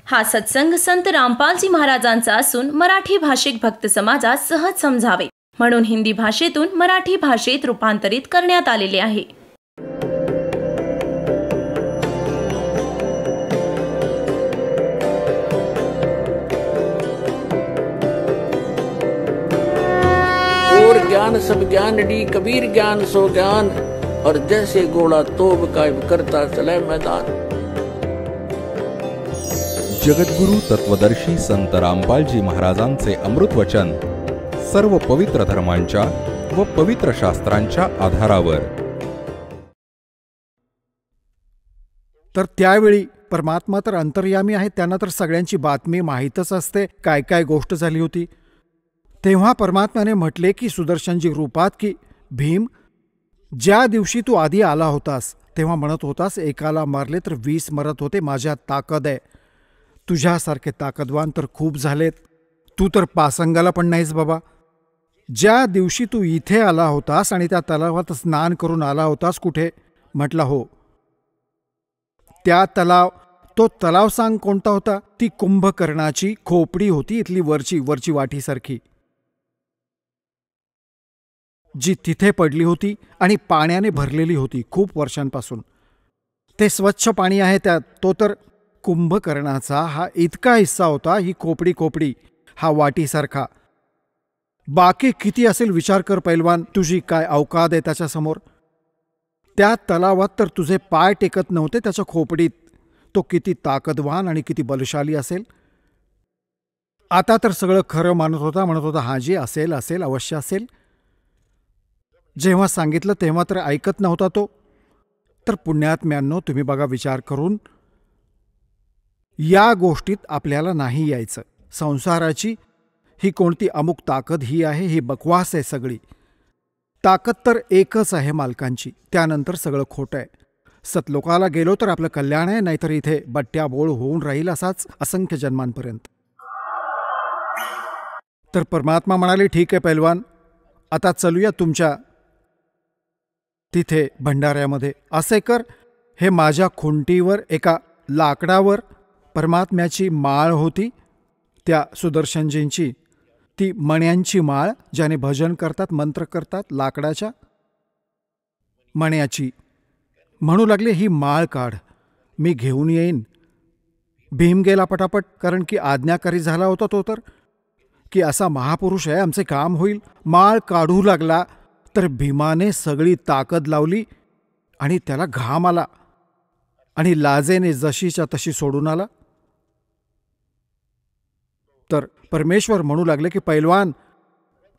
हा सत्संग संत रामपालजी महाराजांचा असून मराठी भाषिक भक्त समाजास सहज समजावे म्हणून हिंदी भाषेतून मराठी भाषेत रूपांतरित करण्यात आलेले आहे. और ज्ञान सब ज्ञान डी कबीर ज्ञान सो ज्ञान और जैसे घोड़ा तोब कायम करता चले मैदान. जगद्गुरु तत्वदर्शी संत रामपालजी महाराजांचे अमृत वचन सर्व पवित्र धर्मांच्या व पवित्र शास्त्रांच्या आधारावर. तर त्यावेळी परमात्मा तर अंतर्यामी आहे, त्यांना तर सगळ्यांची बातमी माहीतच असते काय काय गोष्ट झाली होती. तेव्हा परमात्म्याने म्हटले की सुदर्शनजी रूपात की भीम, ज्या दिवशी तू आधी आला होतास तेव्हा म्हणत होतास एकाला मारले तर 20 मरत होते, माझ्यात ताकद आहे. तुझ्यासारखे ताकदवान तर खूप झालेत, तू तर पासंगाला पण नाहीस बाबा. ज्या दिवशी तू इथे आला होतास आणि त्या तलावात स्नान करून आला होतास, कुठे म्हटला हो त्या तो तलाव सांग कोणता होता? ती कुंभकर्णाची खोपडी होती, इथली वरची वाटीसारखी जी तिथे पडली होती आणि पाण्याने भरलेली होती खूप वर्षांपासून. ते स्वच्छ पाणी आहे त्यात. तो तर कुंभकर्णाचा हा इतका हिस्सा होता, ही खोपडी हा वाटीसारखा. बाकी किती असेल विचार कर पैलवान, तुझी काय अवकाद आहे त्याच्यासमोर. त्या तलावात तर तुझे पाय टेकत नव्हते त्याच्या खोपडीत. तो किती ताकदवान आणि किती बलशाली असेल. आता तर सगळं खरं म्हणत होता हाजी असेल अवश्य असेल. जेव्हा सांगितलं तेव्हा तर ऐकत नव्हता तो. तर पुण्यात्म्यांनो, तुम्ही बघा विचार करून, या गोष्टीत आपल्याला नाही यायचं. संसाराची ही कोणती अमुक ताकद ही आहे, ही बकवास आहे सगळी. ताकद तर एकच आहे मालकांची, त्यानंतर सगळं खोटं आहे. सतलोकाला गेलो तर आपलं कल्याण आहे, नाहीतर इथे बट्ट्या बोळ होऊन राहील असाच असंख्य जन्मांपर्यंत. तर परमात्मा म्हणाले ठीक आहे पैलवान, आता चलूया तुमच्या तिथे भंडाऱ्यामध्ये. असे कर, हे माझ्या खुंटीवर एका लाकडावर परमात्म्याची माळ होती, त्या सुदर्शनजींची, ती मण्यांची माळ ज्याने भजन करतात मंत्र करतात, लाकडाच्या मण्याची. म्हणू लागले ही माळ काढ, मी घेऊन येईन. भीम गेला पटापट, कारण की आज्ञाकारी झाला होता तो तर, की असा महापुरुष आहे आमचे काम होईल. माळ काढू लागला तर भीमाने सगळी ताकद लावली आणि त्याला घाम आला आणि लाजेने जशीच्या तशी सोडून आला. तर परमेश्वर म्हणू लागले की पैलवान,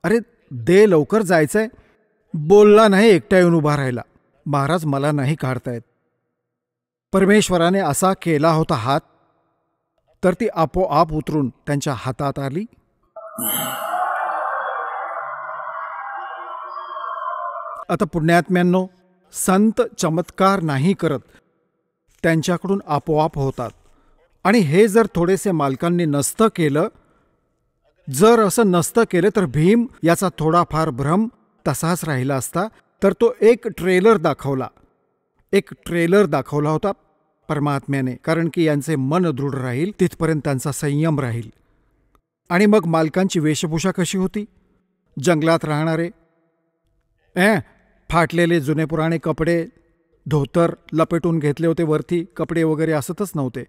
अरे दे लवकर जायचंय. बोलला नाही, एकटा येऊन उभा राहिला. महाराज मला नाही काढतायत. परमेश्वराने असा केला होता हात, तर ती आपोआप उतरून त्यांच्या हातात आली. आता पुण्यात्म्यांनो, संत चमत्कार नाही करत, त्यांच्याकडून आपोआप होतात. आणि हे जर थोडेसे मालकांनी नसतं केलं, जर असं नसतं केलं तर भीम याचा थोडाफार भ्रम तसाच राहिला असता. तर तो एक ट्रेलर दाखवला होता परमात्म्याने, कारण की यांचे मन दृढ राहील तिथपर्यंत त्यांचा संयम राहील. आणि मग मालकांची वेशभूषा कशी होती? जंगलात राहणारे फाटलेले जुने पुराणे कपडे, धोतर लपेटून घेतले होते वरती, कपडे वगैरे असतच नव्हते.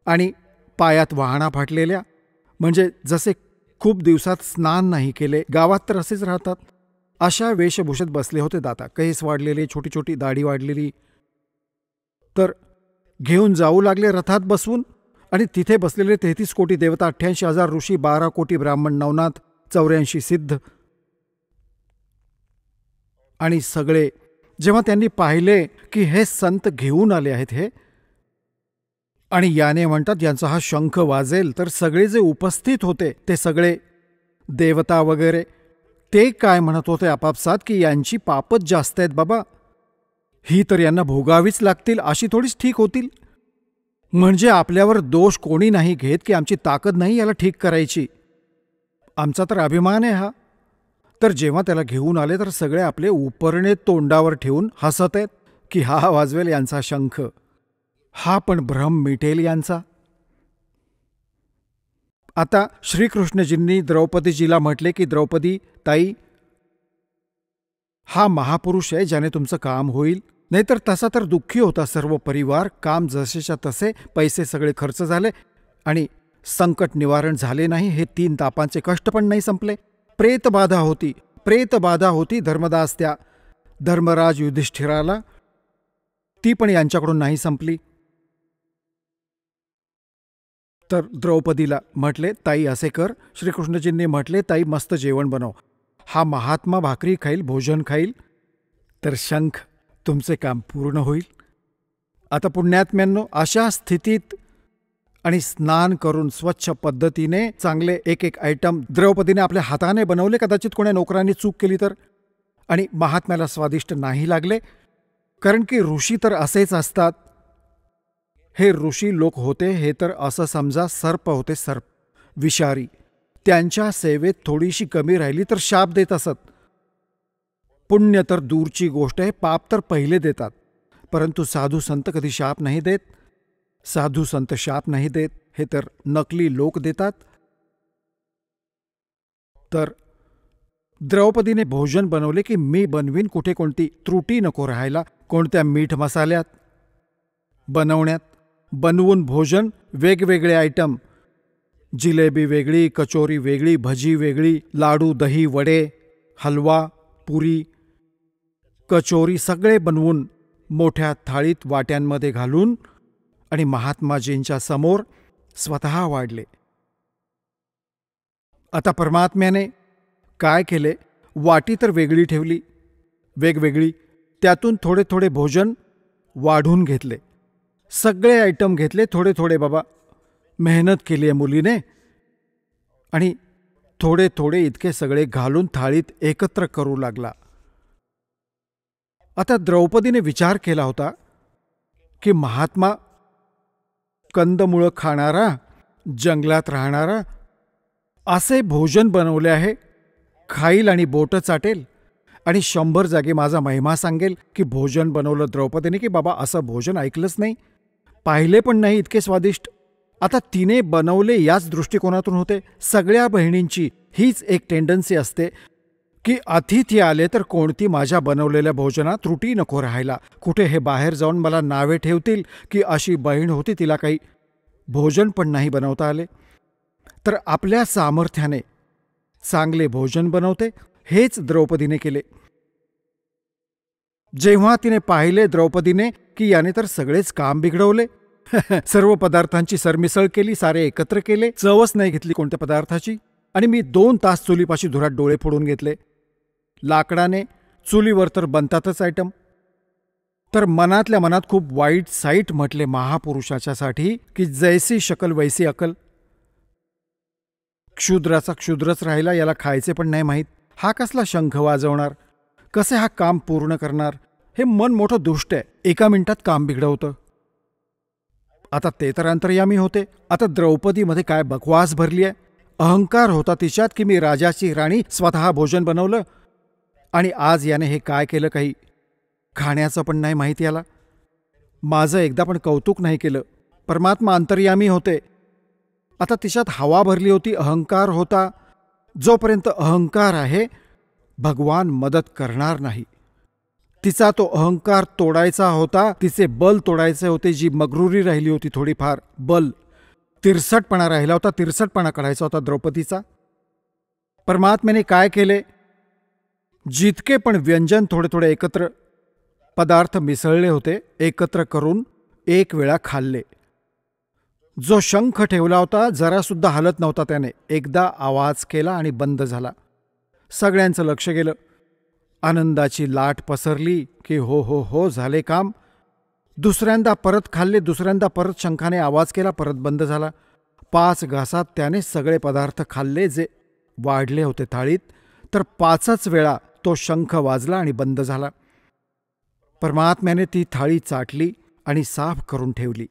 आणि पायात वाहना फाटलेल्या, म्हणजे जसे खूप दिवसात स्नान नाही केले, गावात तर असेच राहतात, अशा वेशभूषेत बसले होते दाता. केस वाढलेले, छोटी छोटी दाढी वाढलेली. तर घेऊन जाऊ लागले रथात बसवून. आणि तिथे बसलेले 33 कोटी देवता, 88,000 ऋषी, 12 कोटी ब्राह्मण, नवनाथ, 84 सिद्ध. आणि सगळे जेव्हा त्यांनी पाहिले की हे संत घेऊन आले आहेत हे, आणि याने म्हणतात यांचा हा शंख वाजेल, तर सगळे जे उपस्थित होते ते सगळे देवता वगैरे ते काय म्हणत होते आपापसात की यांची पापच जास्त आहेत बाबा, ही तर यांना भोगावीच लागतील, अशी थोडीच ठीक होतील. म्हणजे आपल्यावर दोष कोणी नाही घेत की आमची ताकद नाही याला ठीक करायची. आमचा तर अभिमान आहे हा. तर जेव्हा त्याला घेऊन आले तर सगळे आपले उपरणे तोंडावर ठेवून हसत आहेत की हा वाजवेल यांचा शंख, हा पण भ्रम मिटेल यांचा. आता श्रीकृष्णजींनी द्रौपदीजीला म्हटले की द्रौपदी ताई, हा महापुरुष आहे ज्याने तुमचं काम होईल. नाहीतर तसा तर दुःखी होता सर्व परिवार. काम जसेच्या तसे, पैसे सगळे खर्च झाले आणि संकट निवारण झाले नाही. हे 3 तापांचे कष्ट पण नाही संपले. प्रेतबाधा होती धर्मदास त्या धर्मराज युधिष्ठिराला, ती पण यांच्याकडून नाही संपली. तर द्रौपदीला म्हटले ताई असे कर. श्रीकृष्णजींनी म्हटले ताई मस्त जेवण बनव. हा महात्मा भाकरी खाईल, भोजन खाईल, तर शंख तुमचे काम पूर्ण होईल. आता पुण्यात्म्यांनो, अशा स्थितीत आणि स्नान करून स्वच्छ पद्धतीने चांगले एक आयटम द्रौपदीने आपल्या हाताने बनवले. कदाचित कोण्या नोकरांनी चूक केली तर, आणि महात्म्याला स्वादिष्ट नाही लागले. कारण की ऋषी तर असेच असतात. हे ऋषी लोक होते हे तर असं समजा सर्प होते, सर्प विषारी. त्यांच्या सेवेत थोडीशी कमी राहिली तर शाप देत असत. पुण्य तर दूरची गोष्ट आहे, पाप तर पहिले देतात. परंतु साधू संत कधी शाप नाही देत. साधू संत शाप नाही देत, हे तर नकली लोक देतात. तर द्रौपदीने भोजन बनवले की मी बनवीन, कुठे कोणती त्रुटी नको राहायला. कोणत्या मीठ मसाल्यात, बनवण्यात, बनवून भोजन वेगवेगळे आयटम, जिलेबी वेगळी, कचोरी वेगळी, भजी वेगळी, लाडू, दही, वडे, हलवा, पुरी, कचोरी सगळे बनवून मोठ्या थाळीत वाट्यांमध्ये घालून आणि महात्माजींच्या समोर स्वतः वाढले. आता परमात्म्याने काय केले, वाटी तर वेगळी ठेवली, वेगवेगळी, त्यातून थोडे थोडे भोजन वाढून घेतले. सगळे आयटम घेतले थोडे थोडे. बाबा मेहनत केली आहे मुलीने, आणि थोडे थोडे इतके सगळे घालून थाळीत एकत्र करू लागला. आता द्रौपदीने विचार केला होता की महात्मा कंदमुळं खाणारा, जंगलात राहणारा, असे भोजन बनवले आहे, खाईल आणि बोटं चाटेल आणि 100 जागी माझा महिमा सांगेल की भोजन बनवलं द्रौपदीने, की बाबा असं भोजन ऐकलंच नाही, पाहिले पण नाही इतके स्वादिष्ट. आता तिने बनवले याच दृष्टिकोनातून होते. सगळ्या बहिणींची हीच एक टेंडन्सी असते की अतिथी आले तर कोणती माझ्या बनवलेल्या भोजनात त्रुटी नको राहायला. कुठे हे बाहेर जाऊन मला नावे ठेवतील की अशी बहीण होती, तिला काही भोजन पण नाही बनवता आले. तर आपल्या सामर्थ्याने चांगले भोजन बनवते. हेच द्रौपदीने केले. जेव्हा तिने पाहिले द्रौपदीने की याने तर सगळेच काम बिघडवले, सर्व पदार्थांची सरमिसळ केली, सारे एकत्र केले, चवच नाही घेतली कोणत्या पदार्थाची, आणि मी 2 तास चुलीपाशी धुरात डोळे फोडून घेतले. लाकडाने चुलीवर तर बनतातच आयटम. तर मनातल्या मनात खूप वाईट साईट म्हटले महापुरुषाच्यासाठी की जैसी शकल वैसी अकल. क्षुद्राचा क्षुद्रच राहिला, याला खायचे पण नाही माहीत. हा कसला शंख वाजवणार, कसे हा काम पूर्ण करणार. हे मन मोठं दुष्ट आहे, 1 मिनिटात काम बिघडवतं. आता ते तर अंतर्यामी होते. आता द्रौपदीमध्ये काय बकवास भरली आहे. अहंकार होता तिच्यात की मी राजाची राणी, स्वतः भोजन बनवलं, आणि आज याने हे काय केलं, काही खाण्याचं पण नाही माहीत याला. माझं एकदा पण कौतुक नाही केलं. परमात्मा अंतर्यामी होते. आता तिच्यात हवा भरली होती, अहंकार होता. जोपर्यंत अहंकार आहे भगवान मदत करणार नाही. तिचा तो अहंकार तोडायचा होता, तिचे बल तोडायचे होते. जी मगरुरी राहिली होती थोडीफार, बल, तिरसटपणा राहिला होता, तिरसटपणा काढायचा होता द्रौपदीचा. परमात्म्याने काय केले, जितके पण व्यंजन थोडे थोडे एकत्र पदार्थ मिसळले होते, एकत्र करून 1 वेळा खाल्ले. जो शंख ठेवला होता जरासुद्धा हलत नव्हता त्याने. एकदा आवाज केला आणि बंद झाला. सगळ्यांचं लक्ष गेलं. आनंदाची लाट पसरली की हो हो हो झाले काम. दुसऱ्यांदा परत खाल्ले, दुसऱ्यांदा परत शंखाने आवाज केला, परत बंद झाला. 5 घासात त्याने सगळे पदार्थ खाल्ले जे वाढले होते थाळीत. तर 5च वेळा तो शंख वाजला आणि बंद झाला. परमात्म्याने ती थाळी चाटली आणि साफ करून ठेवली.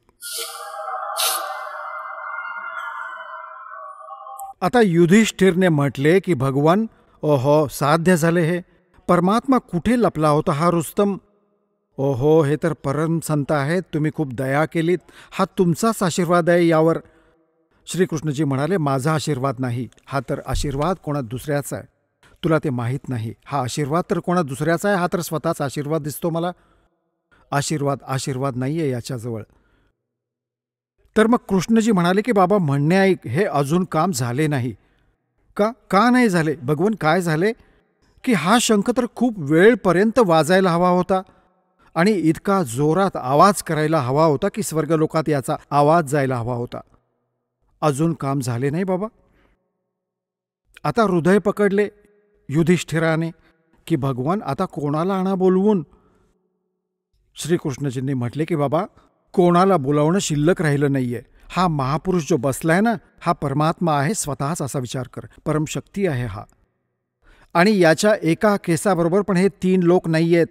आता युधिष्ठिरने म्हटले की भगवान, ओहो साध्य झाले हे. परमात्मा कुठे लपला होता हा रुस्तम. ओहो, हे तर परम संत आहेत, तुम्ही खूप दया केलीत, हा तुमचाच आशीर्वाद आहे यावर. श्रीकृष्णजी म्हणाले, माझा आशीर्वाद नाही, हा तर आशीर्वाद कोणा दुसऱ्याचा आहे. तुला ते माहीत नाही. हा आशीर्वाद तर कोणा दुसऱ्याचा आहे, हा तर स्वतःचा आशीर्वाद दिसतो मला. आशीर्वाद नाही आहे याच्याजवळ. तर मग कृष्णजी म्हणाले की बाबा म्हणणे ऐक, हे अजून काम झाले नाही. का नाही झाले? भगवान, काय झाले की हा शंख तर खूप वेळपर्यंत वाजायला हवा होता आणि इतका जोरात आवाज करायला हवा होता की स्वर्गलोकात याचा आवाज जायला हवा होता. अजून काम झाले नाही बाबा. आता हृदय पकडले युधिष्ठिराने की भगवान आता कोणाला आणा बोलवून. श्रीकृष्णजींनी म्हटले की बाबा कोणाला बोलावणं शिल्लक राहिलं नाहीये. हा महापुरुष जो बसलाय ना, हा परमात्मा आहे स्वतःच, असा विचार कर. परमशक्ती आहे हा. आणि याच्या एका केसाबरोबर पण हे 3 लोक नाहीयेत.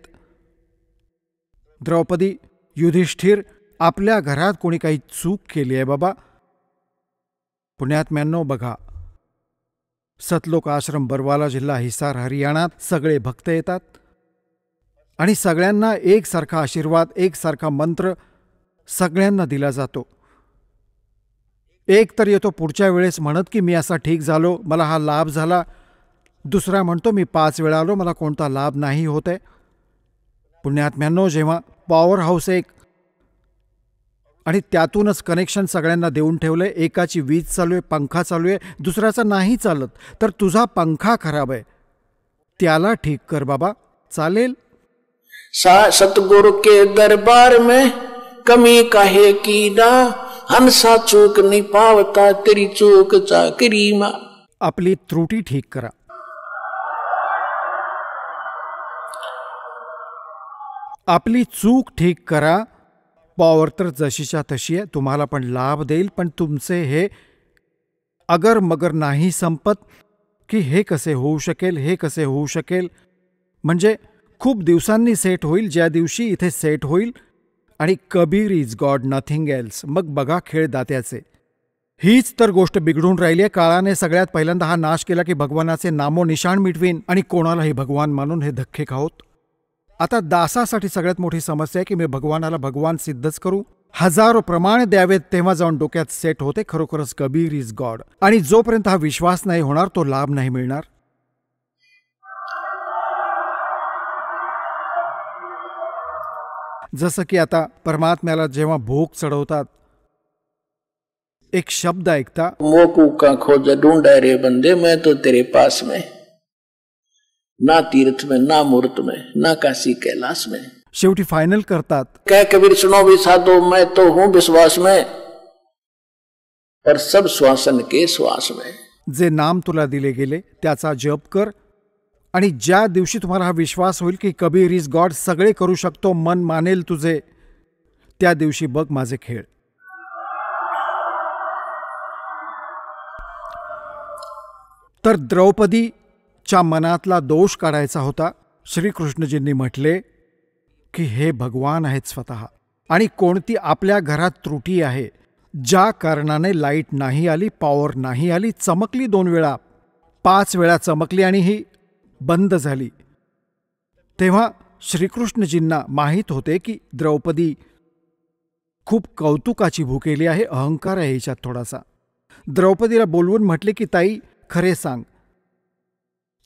द्रौपदी, युधिष्ठिर, आपल्या घरात कोणी काही चूक केली आहे बाबा. पुण्यात्म्यांनो बघा, सतलोक आश्रम, बरवाला जिल्हा, हिसार, हरियाणात सगळे भक्त येतात आणि सगळ्यांना एकसारखा आशीर्वाद, एकसारखा मंत्र सगळ्यांना दिला जातो. एक तर येतो पुढच्या वेळेस म्हणत की मी असा ठीक झालो, मला हा लाभ झाला. दुसरा म्हणतो मी 5 वेळा आलो, मला कोणता लाभ नाही होत आहे. पुण्यात्म्यांनो, जेव्हा पॉवर हाऊस एक आणि त्यातूनच कनेक्शन सगळ्यांना देऊन ठेवलंय, एकाची वीज चालू आहे, पंखा चालू आहे, दुसऱ्याचा नाही चालत, तर तुझा पंखा खराब आहे, त्याला ठीक कर बाबा, चालेल. सतगुरु के दरबार में कमी काहे की ना, हंसा चूक नहीं पावता, तेरी चूक चाकरी मा. आपली त्रुटी ठीक करा. आपली चूक ठीक करा. पॉवर तर जशीच्या तशी आहे, तुम्हाला पण लाभ देईल, पण तुमचे हे अगर मगर नाही संपत की हे कसे होऊ शकेल, हे कसे होऊ शकेल. म्हणजे खूप दिवसांनी सेट होईल, ज्या दिवशी इथे सेट होईल आणि Kabir is God, nothing else. मग बघा खेळ दात्याचे. हीच तर गोष्ट बिघडून राहिली आहे. काळाने सगळ्यात पहिल्यांदा हा नाश केला की भगवानाचे नामो निशाण मिटवीन आणि कोणालाही भगवान मानून हे धक्के खावत. आता दासासाठी सगळ्यात मोठी समस्या आहे की मी भगवानाला भगवान सिद्धच करू, हजारो प्रमाण द्यावेत, तेव्हा जाऊन डोक्यात सेट होते खरोखरच कबीर इज गॉड. आणि जोपर्यंत हा विश्वास नाही होणार, तो लाभ नाही मिळणार. जसं की आता परमात्म्याला जेव्हा भोग चढवतात, एक शब्द ऐकता, मोकू का खोज ढूंढे रे बंदे, मैं तो तेरे पास में, ना तीर्थ में, ना मूर्त में, ना काशी कैलाश में. शेवटी फायनल करतात, कह कबीर सुनो भी साधो, मैं तो हूं विश्वास में और सब श्वासन के श्वास में. जे नाम तुला दिले गेले त्याचा जप कर आणि ज्या दिवशी तुम्हाला हा विश्वास होईल की कबीर इज गॉड, सगळे करू शकतो, मन मानेल तुझे, त्या दिवशी बघ माझे खेळ. तर द्रौपदीच्या मनातला दोष काढायचा होता. श्रीकृष्णजींनी म्हटले की हे भगवान आहेत स्वतः आणि कोणती आपल्या घरात त्रुटी आहे, ज्या कारणाने लाईट नाही आली, पॉवर नाही आली, चमकली 2 वेळा, 5 वेळा चमकली आणि ही बंद झाली. तेव्हा श्रीकृष्णजींना माहीत होते की द्रौपदी खूप कौतुकाची भूकेली आहे, अहंकार आहे हिच्यात थोडासा. द्रौपदीला बोलवून म्हटले की ताई खरे सांग,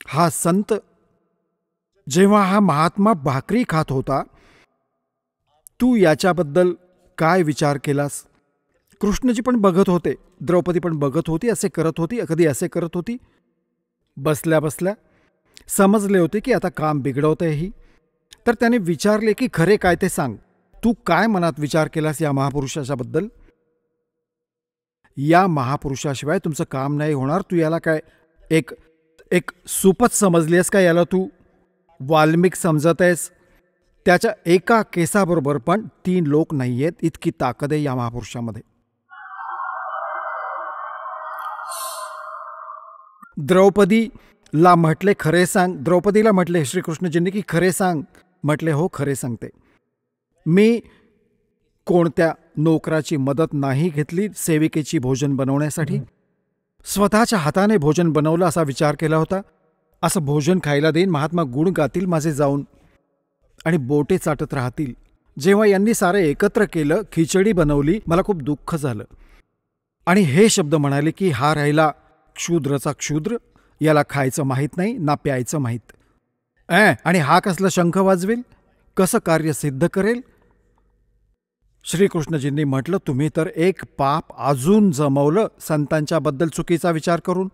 हा संत जेव्हा हा महात्मा भाकरी खात होता, तू याच्याबद्दल काय विचार केलास? कृष्णजी पण बघत होते, द्रौपदी पण बघत होती, असे करत होती, कधी असे करत होती. बसल्या बसल्या समजले होते की आता काम बिघडवतंय ही. तर त्याने विचारले की खरे काय ते सांग, तू काय मनात विचार केलास या महापुरुषाच्याबद्दल? या महापुरुषाशिवाय तुमचं काम नाही होणार. तू याला काय एक सुपच समजली आहेस का? याला तू वाल्मिक समजत आहेस? त्याच्या एका केसाबरोबर पण 3 लोक नाही आहेत, इतकी ताकद आहे या महापुरुषामध्ये. द्रौपदीला म्हटले खरे सांग. द्रौपदीला म्हटले श्रीकृष्णजींनी की खरे सांग. म्हटले हो खरे सांगते. मी कोणत्या नोकराची मदत नाही घेतली सेविकेची भोजन बनवण्यासाठी. स्वतःच्या हाताने भोजन बनवलं असा विचार केला होता. असं भोजन खायला देईन, महात्मा गुण गातील माझे जाऊन आणि बोटे चाटत राहतील. जेव्हा यांनी सारे एकत्र केलं, खिचडी बनवली, मला खूप दुःख झालं. आणि हे शब्द म्हणाले की हा राहिला क्षुद्रचा क्षुद्र, याला खायचं माहीत नाही ना प्यायचं माहीत. आणि हा कसला शंख वाजवेल, कसं कार्य सिद्ध करेल. श्रीकृष्णजींनी म्हटलं, तुम्ही तर एक पाप अजून जमवलं संतांच्याबद्दल चुकीचा विचार करून.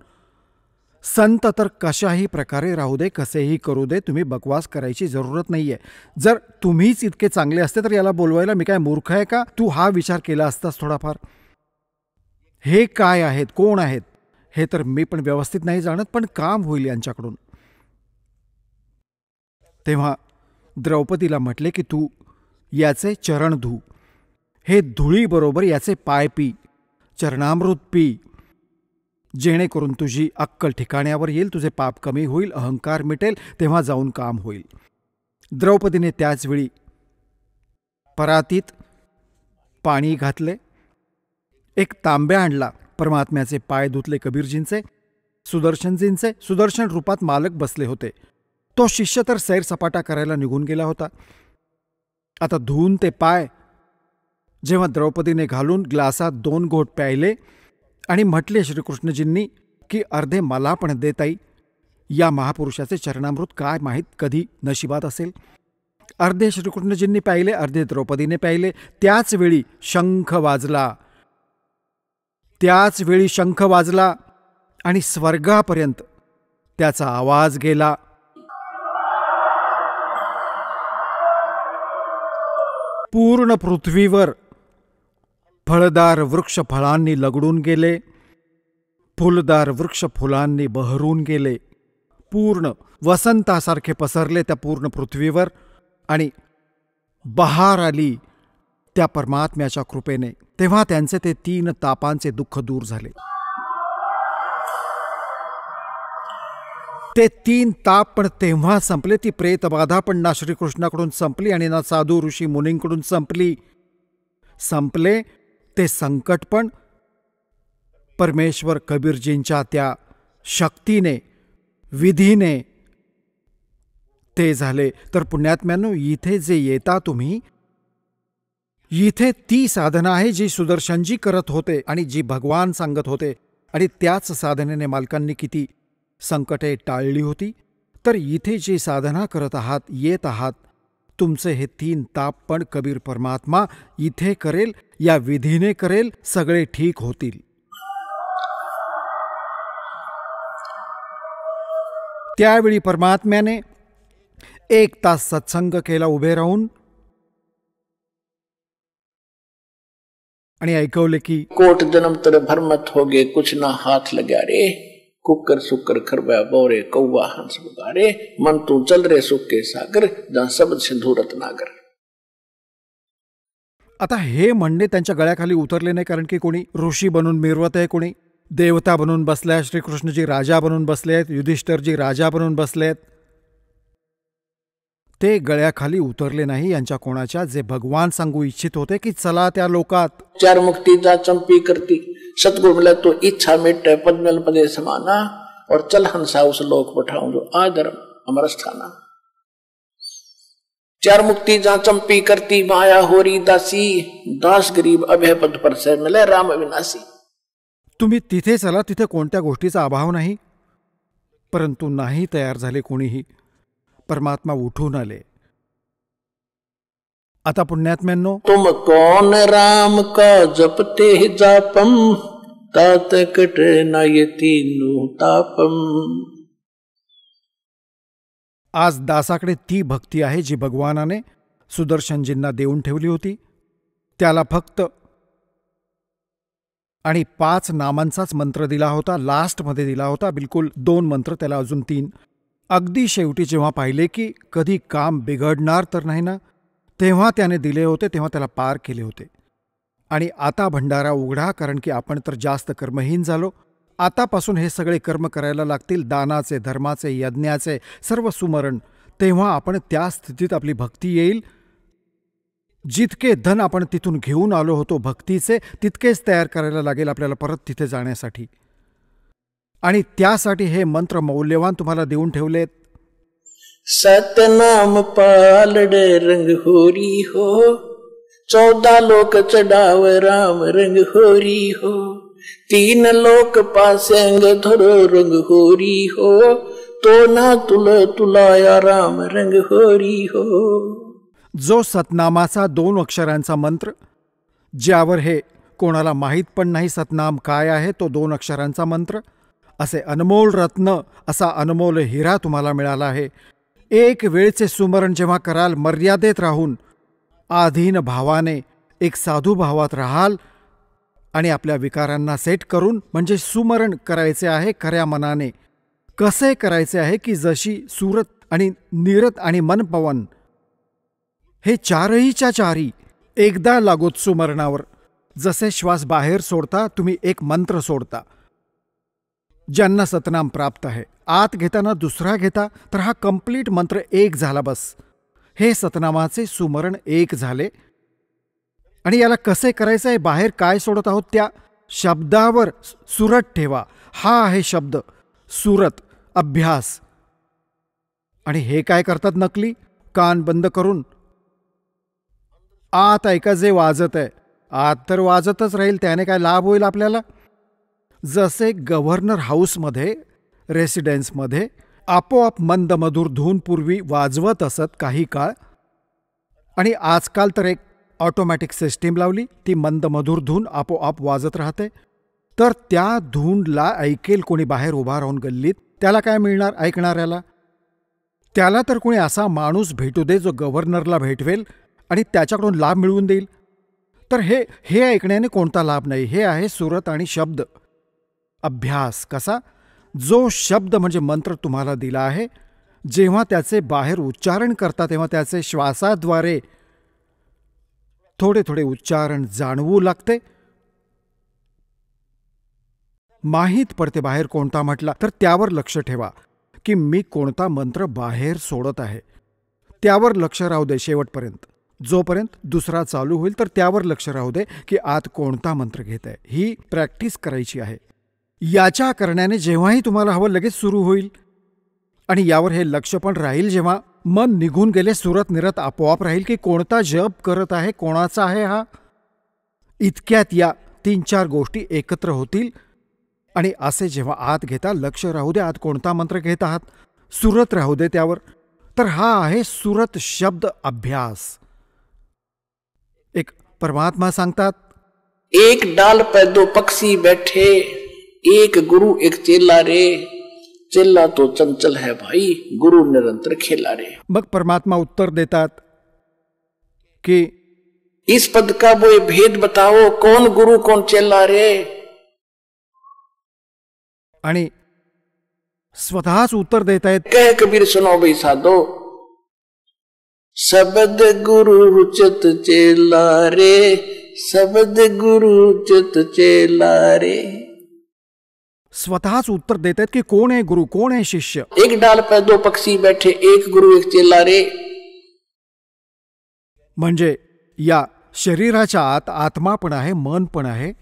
संत तर कशाही प्रकारे राहू दे, कसेही करू दे, तुम्ही बकवास करायची जरूरत नाहीये. जर तुम्हीच इतके चांगले असते तर याला बोलवायला मी काय मूर्ख आहे का? तू हा विचार केला असतास थोडाफार. हे काय आहेत, कोण आहेत हे तर मी पण व्यवस्थित नाही जाणत, पण काम होईल यांच्याकडून. तेव्हा द्रौपदीला म्हटले की तू याचे चरण धू, हे धुळीबरोबर याचे पाय पी, चरणामृत पी, जेणेकरून तुझी अक्कल ठिकाण्यावर येईल, तुझे पाप कमी होईल, अहंकार मिटेल, तेव्हा जाऊन काम होईल. द्रौपदीने त्याच वेळी परातीत पाणी घातले, एक तांब्या आणला, परमात्म्याचे पाय धुतले कबीरजींचे, सुदर्शनजींचे. सुदर्शन रूपात मालक बसले होते. तो शिष्य तर सैरसपाटा करायला निघून गेला होता. आता धुवून ते पाय जेव्हा द्रौपदीने घालून ग्लासात 2 घोट प्यायले आणि म्हटले श्रीकृष्णजींनी की अर्धे मला पण दे ताई, या महापुरुषाचे चरणामृत काय माहीत कधी नशिबात असेल. अर्धे श्रीकृष्णजींनी प्यायले, अर्धे द्रौपदीने प्यायले. त्याच वेळी शंख वाजला आणि स्वर्गापर्यंत त्याचा आवाज गेला. पूर्ण पृथ्वीवर फळदार वृक्ष फळांनी लगडून गेले, फुलदार वृक्ष फुलांनी बहरून गेले, पूर्ण वसंतासारखे पसरले त्या पूर्ण पृथ्वीवर. आणि बहार आली त्या परमात्म्याच्या कृपेने. तेव्हा त्यांचे ते 3 तापांचे दुःख दूर झाले. ते 3 ताप पण तेव्हा संपले. ती प्रेतबाधा पण ना श्रीकृष्णाकडून संपली आणि ना साधू ऋषी मुनींकडून संपले. ते संकट पण परमेश्वर कबीरजींच्या त्या शक्तीने, विधीने ते झाले. तर पुण्यात्म्यांनो, इथे जे येता तुम्ही, इथे ती साधना आहे जी सुदर्शनजी करत होते आणि जी भगवान सांगत होते, आणि त्याच साधनेने मालकांनी किती संकटे टाळली होती. तर इथे जी साधना करत आहात, येत आहात, तुमचे हे 3 ताप पण कबीर परमात्मा इथे करेल, या विधीने करेल, सगळे ठीक होतील. त्यावेळी परमात्म्याने 1 तास सत्संग केला उभे राहून आणि ऐकवले की कोट जन्म तर भरमत हो गे, कुछ ना हाथ लग्या रे, कुकर सुकर खरबा बोरे, कौवा हंस बगारे, मन तू चल रे सुख के सागर, जहां शब्द सिंधु रत्नागर. आता हे म्हणणे त्यांच्या गळ्याखाली उतरले नाही, कारण की कोणी ऋषी बनून मिरवत आहे, कोणी देवता बनून बसले आहेत, श्रीकृष्णजी राजा बनून बसले आहेत, युधिष्ठिरजी राजा बनून बसले आहेत. ते गळ्याखाली उतरले नाही यांच्या कोणाच्या, जे भगवान सांगू इच्छित होते की चला त्या लोकात. 4 मुक्ति जा चंपी करती, सतगुरु मिला तो इच्छा मिटे, पद्मल पदे समाना, और चल हंसा उस लोक पठाऊं जो आधर्म अमर स्थाना. 4 मुक्ति जा चंपी करती, माया होरी दासी, दास गरीब अभय पद पर से मिले राम विनाशी. तुम्ही तिथे चला, तिथे कोणत्या गोष्टीचा अभाव नाही. परंतु नाही तयार झाले कोणीही. परमात्मा उठून आले. आता पुण्यात्म्यांनो, तुम कौन राम का जपते जापम, तात कट न ये तीनों तापम. आज दासाकडे ती भक्ती आहे जी भगवानाने सुदर्शनजींना देऊन ठेवली होती. त्याला फक्त आणि 5 नामांचाच मंत्र दिला होता, लास्टमध्ये दिला होता, बिलकुल 2 मंत्र, त्याला अजून 3. अगदी शेवटी जेव्हा पाहिले की कधी काम बिघडणार तर नाही ना, तेव्हा त्याने दिले होते, तेव्हा त्याला पार केले होते. आणि आता भंडारा उघडा, कारण की आपण तर जास्त कर्महीन झालो. आतापासून हे सगळे कर्म करायला लागतील, दानाचे, धर्माचे, यज्ञाचे, सर्व सुमरण. तेव्हा आपण त्या स्थितीत आपली भक्ती येईल. जितके धन आपण तिथून घेऊन आलो होतो भक्तीचे, तितकेच तयार करायला लागेल आपल्याला परत तिथे जाण्यासाठी. आणि त्यासाठी हे मंत्र मौल्यवान तुम्हाला देऊन ठेवलेत. सतनाम पालडे रंग होरी हो, 14 लोक चढाव राम रंग होरी हो. तीन लोक पासेंग धरो रंग होरी हो, तो ना तुला या राम रंग होरी हो. जो सतनामाचा 2 अक्षरांचा मंत्र, ज्यावर हे कोणाला माहीत पण नाही सतनाम काय आहे, तो 2 अक्षरांचा मंत्र, असे अनमोल रत्न, असा अनमोल हिरा तुम्हाला मिळाला आहे. एक वेळचे सुमरण जेव्हा कराल, मर्यादेत राहून आधीन भावाने एक साधू भावात राहाल आणि आपल्या विकारांना सेट करून, म्हणजे सुमरण करायचे आहे खऱ्या मनाने. कसे करायचे आहे की जशी सुरत आणि निरत आणि मनपवन हे चारहीच्या चारी एकदा लागोत सुमरणावर. जसे श्वास बाहेर सोडता तुम्ही एक मंत्र सोडता. ज्यांना सतनाम प्राप्त आहे, आत घेताना दुसरा घेता, तर हा कंप्लीट मंत्र एक झाला बस. हे सतनामाचे सुमरण एक झाले. आणि याला कसे करायचं आहे, बाहेर काय सोडत आहोत त्या शब्दावर सुरत ठेवा. हा आहे शब्द सुरत अभ्यास. आणि हे काय करतात नकली, कान बंद करून आत ऐका जे वाजत आहे. आत तर वाजतच राहील, त्याने काय लाभ होईल आपल्याला. जसे गव्हर्नर हाऊसमध्ये रेसिडेन्समध्ये आपोआप मंद मधुर धून पूर्वी वाजवत असत काही काळ, आणि आजकाल तर एक ऑटोमॅटिक सिस्टीम लावली, ती मंद मधुर धून आपोआप वाजत राहते. तर त्या धूनला ऐकेल कोणी बाहेर उभा राहून गल्लीत, त्याला काय मिळणार ऐकणाऱ्याला? त्याला तर कोणी असा माणूस भेटू दे जो गव्हर्नरला भेटवेल आणि त्याच्याकडून लाभ मिळवून देईल. तर हे ऐकण्याने कोणता लाभ नाही. हे आहे सुरत आणि शब्द अभ्यास. कसा? जो शब्द म्हणजे मंत्र तुम्हाला दिला आहे, जेव्हा त्याचे बाहेर उच्चारण करता तेव्हा त्याचे श्वासाद्वारे थोडे थोडे उच्चारण जाणवू लागते. माहीत पडते बाहेर कोणता म्हटला, तर त्यावर लक्ष ठेवा की मी कोणता मंत्र बाहेर सोडत आहे. त्यावर लक्ष राहू दे शेवटपर्यंत. जोपर्यंत दुसरा चालू होईल तर त्यावर लक्ष राहू दे की आत कोणता मंत्र घेत आहे. ही प्रॅक्टिस करायची आहे. याच्या करण्याने जेव्हाही तुम्हाला हवं लगेच सुरू होईल. आणि यावर हे लक्ष पण राहील जेव्हा मन निघून गेले, सुरत निरत आपोआप राहील की कोणता जप करत आहे, कोणाचा आहे हा. इतक्यात या 3-4 गोष्टी एकत्र होतील. आणि असे जेव्हा आत घेता, लक्ष राहू दे आत कोणता मंत्र घेत आहात, सुरत राहू दे त्यावर. तर हा आहे सुरत शब्द अभ्यास. एक परमात्मा सांगतात, एक डाल पे 2 पक्षी बैठे, एक गुरु एक चेला रे, चेला तो चंचल है भाई, गुरु निरंतर खेला रे. मग परमात्मा उत्तर देतात की इस पद का वो भेद बताओ, कौन गुरु कौन चेला रे. आणि स्वतःच उत्तर देत आहेत. कह कबीर सुनो भाई साधो, शब्द गुरु चित चेला रे, शब्द गुरु चित चेला रे. स्वतःच उत्तर देत आहेत की कोण आहे गुरु, कोण आहे शिष्य. एक डाल पे 2 पक्षी बैठे, एक गुरु एक चेला रे. म्हणजे या शरीराच्या आत आत्मा पण आहे, मन पण आहे.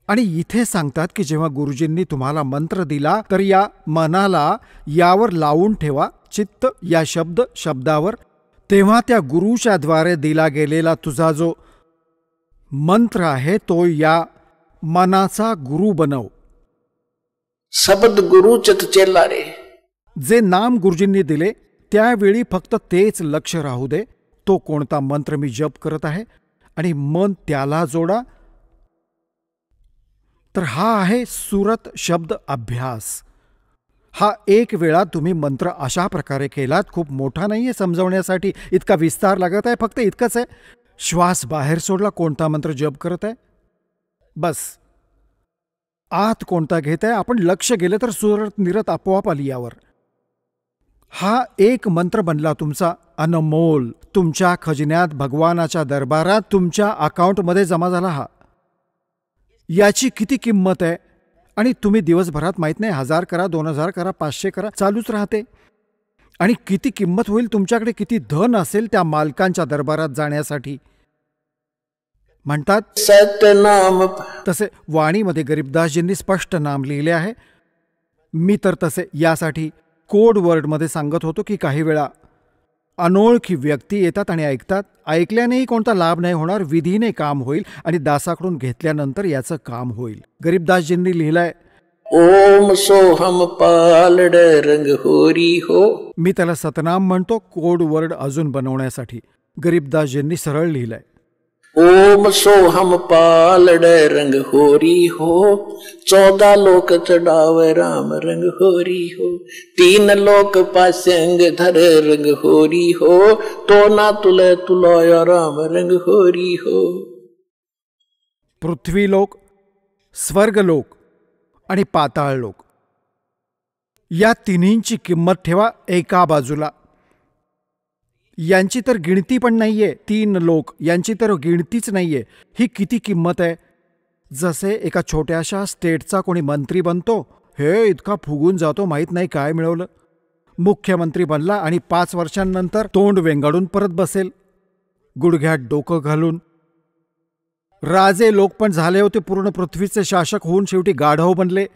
आणि इथे सांगतात की जेव्हा गुरुजींनी तुम्हाला मंत्र दिला तर या मनाला यावर लावून ठेवा, चित्त या शब्दावर. तेव्हा त्या गुरुच्या द्वारे दिला गेलेला तुझा जो मंत्र आहे तो या मनाचा गुरु बनव. शब्द गुरु चित चेला रे. जे नाम गुरुजींनी दिले त्यावेळी फक्त तेच लक्ष राहू दे. तो कोणता मंत्र मी जप करत आहे आणि मन त्याला जोडा. तर हा आहे सुरत शब्द अभ्यास. हा एक वेळा तुम्ही मंत्र अशा प्रकारे केलात, खूप मोठा नाहीये समजवण्यासाठी, इतका विस्तार लागत आहे. फक्त इतकंच आहे, श्वास बाहेर सोडला, कोणता मंत्र जप करत आहे बस. आत कोणता घेत आहे आपण लक्ष गेले तर सुरत निरत आपोआप आली यावर. हा एक मंत्र बनला तुमचा अनमोल. तुमच्या खजिन्यात, भगवानाच्या दरबारात, तुमच्या अकाउंटमध्ये जमा झाला. हा याची किती किंमत आहे. आणि तुम्ही दिवसभरात माहीत नाही 1000 करा, 2000 करा, 500 करा, चालूच राहते. आणि किती किंमत होईल, तुमच्याकडे किती धन असेल त्या मालकांच्या दरबारात जाण्यासाठी. म्हणतात सतनाम. तसे वाणीमध्ये गरीबदासजींनी स्पष्ट नाम लिहिले आहे. मी तर तसे यासाठी कोड वर्डमध्ये सांगत होतो की काही वेळा अनोळखी व्यक्ती येतात आणि ऐकतात. ऐकल्यानेही कोणता लाभ नाही होणार, विधीने काम होईल आणि दासाकडून घेतल्यानंतर याचं काम होईल. गरीबदासजींनी लिहिलंय, ओम सोहम पालड रंग होरी हो. मी त्याला सतनाम म्हणतो कोड वर्ड अजून बनवण्यासाठी. गरीबदासजींनी सरळ लिहिलंय, ओम सोहम पालड रंग होरी हो. 14 लोक चढ़ावे राम रंग होरी हो. 3 लोक पासंग धर रंग होरी हो. तो ना तुले तुलाया राम रंग होरी हो. पृथ्वीलोक, स्वर्गलोक आणि पाताळलोक या तिन्हींची किंमत ठेवा एका बाजूला. यांची तर गिणती पण नाहीये. 3 लोक यांची तर गिणतीच नाहीये. ही किती किंमत आहे. जसे एका छोट्याशा स्टेटचा कोणी मंत्री बनतो, हे इतका फुगून जातो, माहीत नाही काय मिळवलं. मुख्यमंत्री बनला आणि 5 वर्षांनंतर तोंड वेंगाडून परत बसेल, गुडघ्यात डोकं घालून. राजे लोक पण झाले होते, पूर्ण पृथ्वीचे शासक होऊन शेवटी गाढव बनले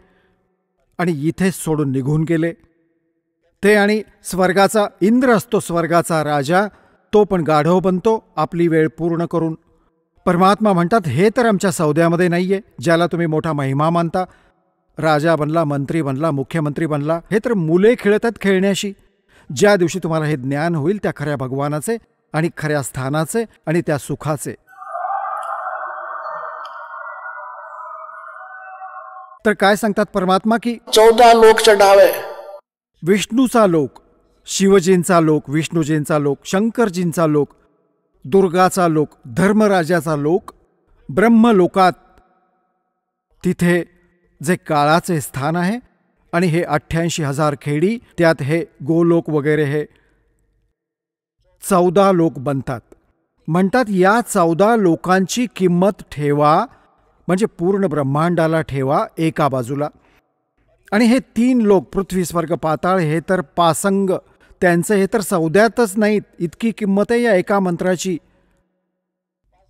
आणि इथेच सोडून निघून गेले. ते आणि स्वर्गाचा इंद्र असतो, स्वर्गाचा राजा, तो पण गाढव बनतो आपली वेळ पूर्ण करून. परमात्मा म्हणतात, हे तर आमच्या सौद्यामध्ये नाहीये, ज्याला तुम्ही मोठा महिमा मानता. राजा बनला, मंत्री बनला, मुख्यमंत्री बनला, हे तर मुले खेळतात खेळण्याशी. ज्या दिवशी तुम्हाला हे ज्ञान होईल त्या खऱ्या भगवानाचे आणि खऱ्या स्थानाचे आणि त्या सुखाचे. तर काय सांगतात परमात्मा की 14 लोक चढ़ावे. विष्णूचा लोक, शिवजींचा लोक, विष्णूजींचा लोक, शंकरजींचा लोक, दुर्गाचा लोक, धर्मराजाचा लोक, ब्रह्मलोकात तिथे जे काळाचे स्थान आहे आणि हे 88,000 खेडी, त्यात हे गोलोक वगैरे हे 14 लोक बनतात. म्हणतात या 14 लोकांची किंमत ठेवा, म्हणजे पूर्ण ब्रह्मांडाला ठेवा एका बाजूला. आणि हे 3 लोक पृथ्वी स्वर्ग पाताळ हे तर पासंग, त्यांचं हे तर सौद्यातच नाहीत. इतकी किंमत आहे या एका मंत्राची.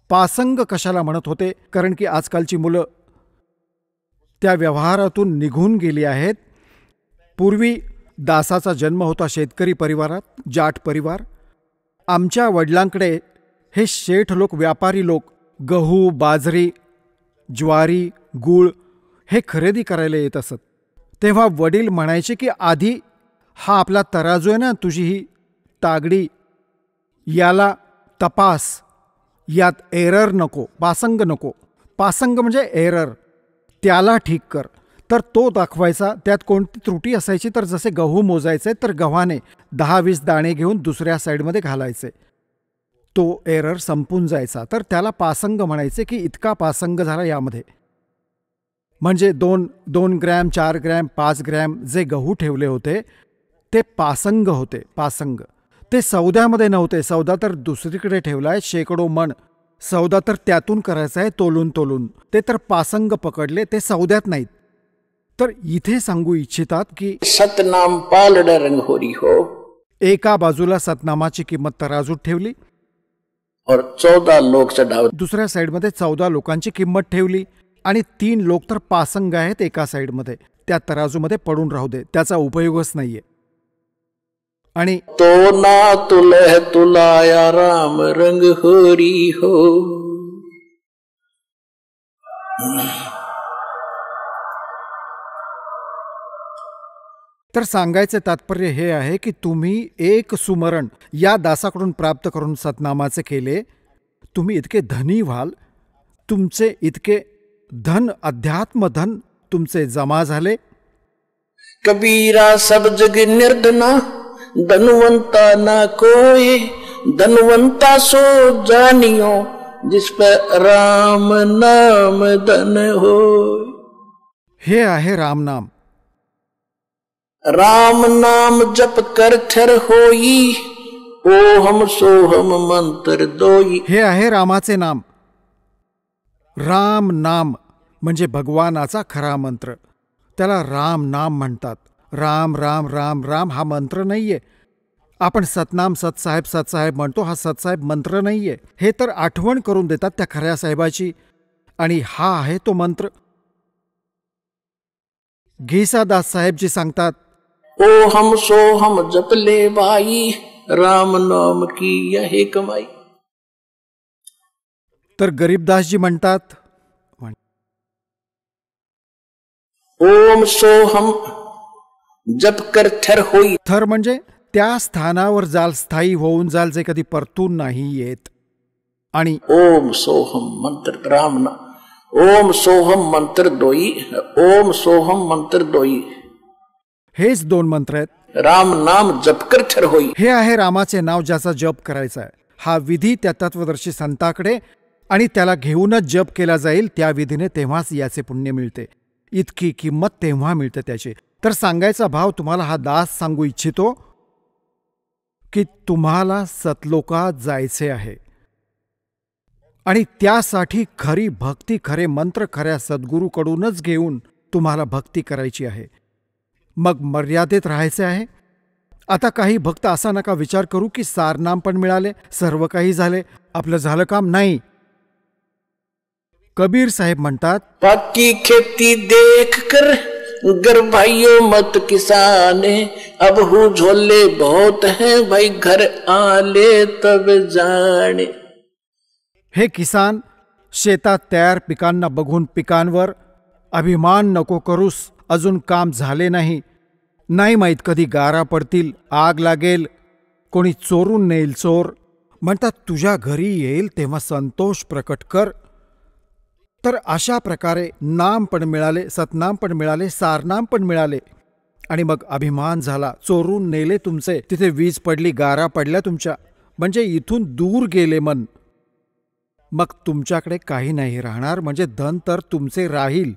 पासंग कशाला म्हणत होते, कारण की आजकालची मुलं त्या व्यवहारातून निघून गेली आहेत. पूर्वी दासाचा जन्म होता शेतकरी परिवारात, जाट परिवार. आमच्या वडिलांकडे हे शेठ लोक, व्यापारी लोक गहू, बाजरी, ज्वारी, गूळ हे खरेदी करायला येत असत. तेव्हा वडील म्हणायचे की आधी हा आपला तराजू आहे ना, तुझी ही तागडी, याला तपास, यात एरर नको, पासंग नको. पासंग म्हणजे एरर, त्याला ठीक कर. तर तो दाखवायचा, त्यात कोणती त्रुटी असायची तर जसे गहू मोजायचे तर गव्हाने 10-20 दाणे घेऊन दुसऱ्या साईडमध्ये घालायचे, तो एरर संपून जायचा. तर त्याला पासंग म्हणायचे की इतका पासंग झाला यामध्ये. म्हणजे 2 ग्रॅम, 4 ग्रॅम, 5 ग्रॅम जे गहू ठेवले होते ते पासंग होते. पासंग ते सौद्यामध्ये नव्हते. सौदा तर दुसरीकडे ठेवलाय, शेकडो मन सौदा तर त्यातून करायचा आहे, तोलून तोलून. ते तर पासंग पकडले, ते सौद्यात नाहीत. तर इथे सांगू इच्छितात की सतनाम पालड रंग होरी हो. एका बाजूला सतनामाची किंमत तराजूत ठेवली और 14 लोक चढ़ावे. दुसऱ्या साईडमध्ये 14 लोकांची किंमत ठेवली आणि 3 लोक तर पासंग आहेत एका साईडमध्ये. त्या तराजूमध्ये पडून राहू दे, त्याचा उपयोगच नाहीये. आणि तो ना तुले तुलाया राम रंग होरी हो. तर सांगायचे तात्पर्य हे आहे की तुम्ही एक सुमरण या दासाकडून प्राप्त करून सतनामाचे केले, तुम्ही इतके धनी व्हाल. तुमचे इतके धन, अध्यात्म धन तुमचे जमा झाले. कबीरा सब जग निर्धना, धनवंता ना कोई. धनवंता सो जानियो, जिस पर राम नाम धन हो. हे आहे राम नाम. राम नाम जप कर थर होई, ओहम सोहम मंत्र दोई. हे आहे रामाचे नाम. राम नाम म्हणजे भगवानाचा खरा मंत्र, त्याला राम नाम म्हणतात. राम राम राम राम हा मंत्र नाहीये. आपण सतनाम सतसाहेब सतसाहेब म्हणतो, हा सतसाहेब मंत्र नाहीये. हे तर आठवण करून देतात त्या खऱ्या साहेबाची, आणि हा आहे तो मंत्र. घिसादास साहेबजी सांगतात, ओहम सोहम जप ले भाई, राम नाम की यही कमाई। तर गरीबदासजी म्हणतात, ओम सोहम जप कर थर होई। थर म्हणजे त्या स्थानावर जाल, स्थायी होऊन जाल जे कधी परतून नाही येत. आणि ओम सोहम मंत्र राम ना, ओम सोहम मंत्र दोई, ओम सोहम मंत्र दोई, हेच 2 मंत्र आहेत. राम नाम जप कर थर होई। हे आहे रामाचे नाव ज्याचा जप करायचा आहे. हा विधी त्या तत्वदर्शी संताकडे आणि त्याला घेऊनच जप केला जाईल. त्या विधीने तेव्हाच याचे पुण्य मिळते. इतकी किंमत तेव्हा मिळते त्याची. तर सांगायचा भाव तुम्हाला हा दास सांगू इच्छितो की तुम्हाला सतलोकात जायचे आहे आणि त्यासाठी खरी भक्ती, खरे मंत्र खऱ्या सद्गुरूकडूनच घेऊन तुम्हाला भक्ती करायची आहे. मग मर्यादेत राहायचे आहे. आता काही भक्त असा नका विचार करू की सारनाम पण मिळाले, सर्व काही झाले, आपलं झालं काम. नाही. कबीर साहेब म्हणतात, पक्की खेती देख कर गर भाइयों मत किसाने, अब हूँ झोले बहुत हैं भाई घर आले तब जाने. हे किसान, शेतात तयार पिकांना बघून पिकांवर अभिमान नको करूस. अजून काम झाले नाही. नाही माहीत कधी गारा पडतील, आग लागेल, कोणी चोरून नेईल चोर. म्हणतात तुझ्या घरी येईल तेव्हा संतोष प्रकट कर. तर अशा प्रकारे नाम पण मिळाले, सतनाम पण मिळाले, सारनाम पण मिळाले आणि मग अभिमान झाला. चोरून नेले तुमचे, तिथे वीज पडली, गारा पडल्या तुमच्या, म्हणजे इथून दूर गेले मन. मग तुमच्याकडे काही नाही राहणार. म्हणजे धन तर तुमचे राहील,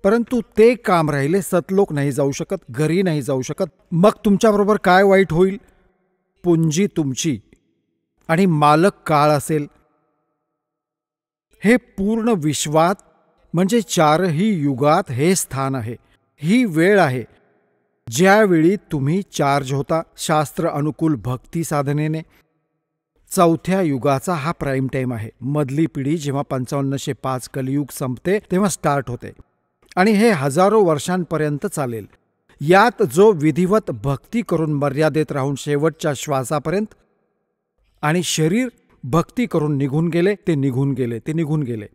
परंतु ते काम राहिले. सतलोक नाही जाऊ शकत, घरी नाही जाऊ शकत. मग तुमच्याबरोबर काय वाईट होईल? पुंजी तुमची आणि मालक काळ असेल. हे पूर्ण विश्वात म्हणजे 4ही युगात हे स्थान आहे, ही वेळ आहे ज्यावेळी तुम्ही चार्ज होता शास्त्र अनुकूल भक्ती साधनेने. 4थ्या युगाचा हा प्राईम टाईम आहे. मधली पिढी जेव्हा 5505 कलियुग संपते तेव्हा स्टार्ट होते आणि हे हजारो वर्षांपर्यंत चालेल. यात जो विधिवत भक्ती करून मर्यादेत राहून शेवटच्या श्वासापर्यंत आणि शरीर भक्ती करून निघून गेले ते निघून गेले, ते निघून गेले.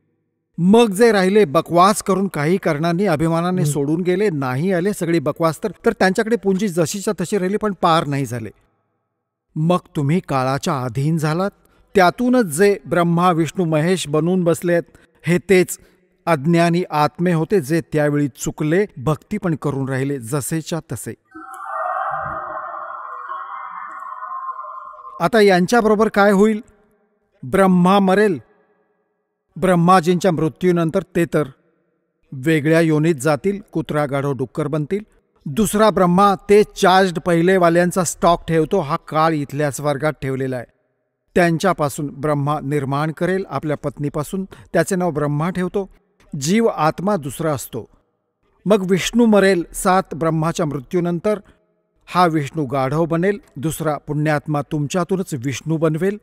मग जे राहिले बकवास करून काही कारणांनी अभिमानाने सोडून गेले, नाही आले, सगळी बकवास, तर त्यांच्याकडे पुंजी जशीच्या तशी राहिली पण पार नाही झाले. मग तुम्ही काळाच्या अधीन झालात. त्यातूनच जे ब्रह्मा विष्णू महेश बनून बसलेत हे तेच अज्ञानी आत्मे होते जे त्यावेळी चुकले, भक्ती पण करून राहिले जसेच्या तसे. आता यांच्याबरोबर काय होईल? ब्रह्मा मरेल. ब्रह्माजींच्या मृत्यूनंतर ते तर वेगळ्या योनीत जातील, कुत्रा गाढव डुक्कर बनतील. दुसरा ब्रह्मा ते चार्ज्ड पहिलेवाल्यांचा स्टॉक ठेवतो, हा काळ इथल्या स्वर्गात ठेवलेला आहे. त्यांच्यापासून ब्रह्मा निर्माण करेल, आपल्या पत्नीपासून, त्याचे नाव ब्रह्मा ठेवतो. जीव आत्मा दुसरा असतो. मग विष्णू मरेल 7 ब्रह्माच्या मृत्यूनंतर. हा विष्णू गाढव बनेल, दुसरा पुण्यात्मा तुमच्यातूनच विष्णू बनवेल.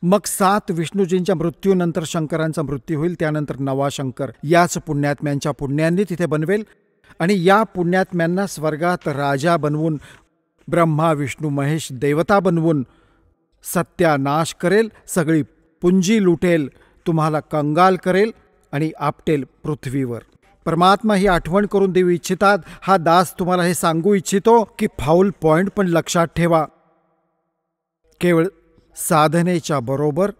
मग 7 विष्णूजींच्या मृत्यूनंतर शंकरांचा मृत्यू होईल, त्यानंतर नवा शंकर याच पुण्यात्म्यांच्या पुण्यांनी तिथे बनवेल आणि या पुण्यात्म्यांना स्वर्गात राजा बनवून, ब्रह्मा विष्णू महेश देवता बनवून सत्यानाश करेल, सगळी पुंजी लुटेल, तुम्हाला कंगाल करेल आणि आपटेल पृथ्वीवर. परमात्मा ही आठवण करून देऊ इच्छितात. हा दास तुम्हाला हे सांगू इच्छितो की फाऊल पॉइंट पण लक्षात ठेवा. केवळ साधनेच्या बरोबर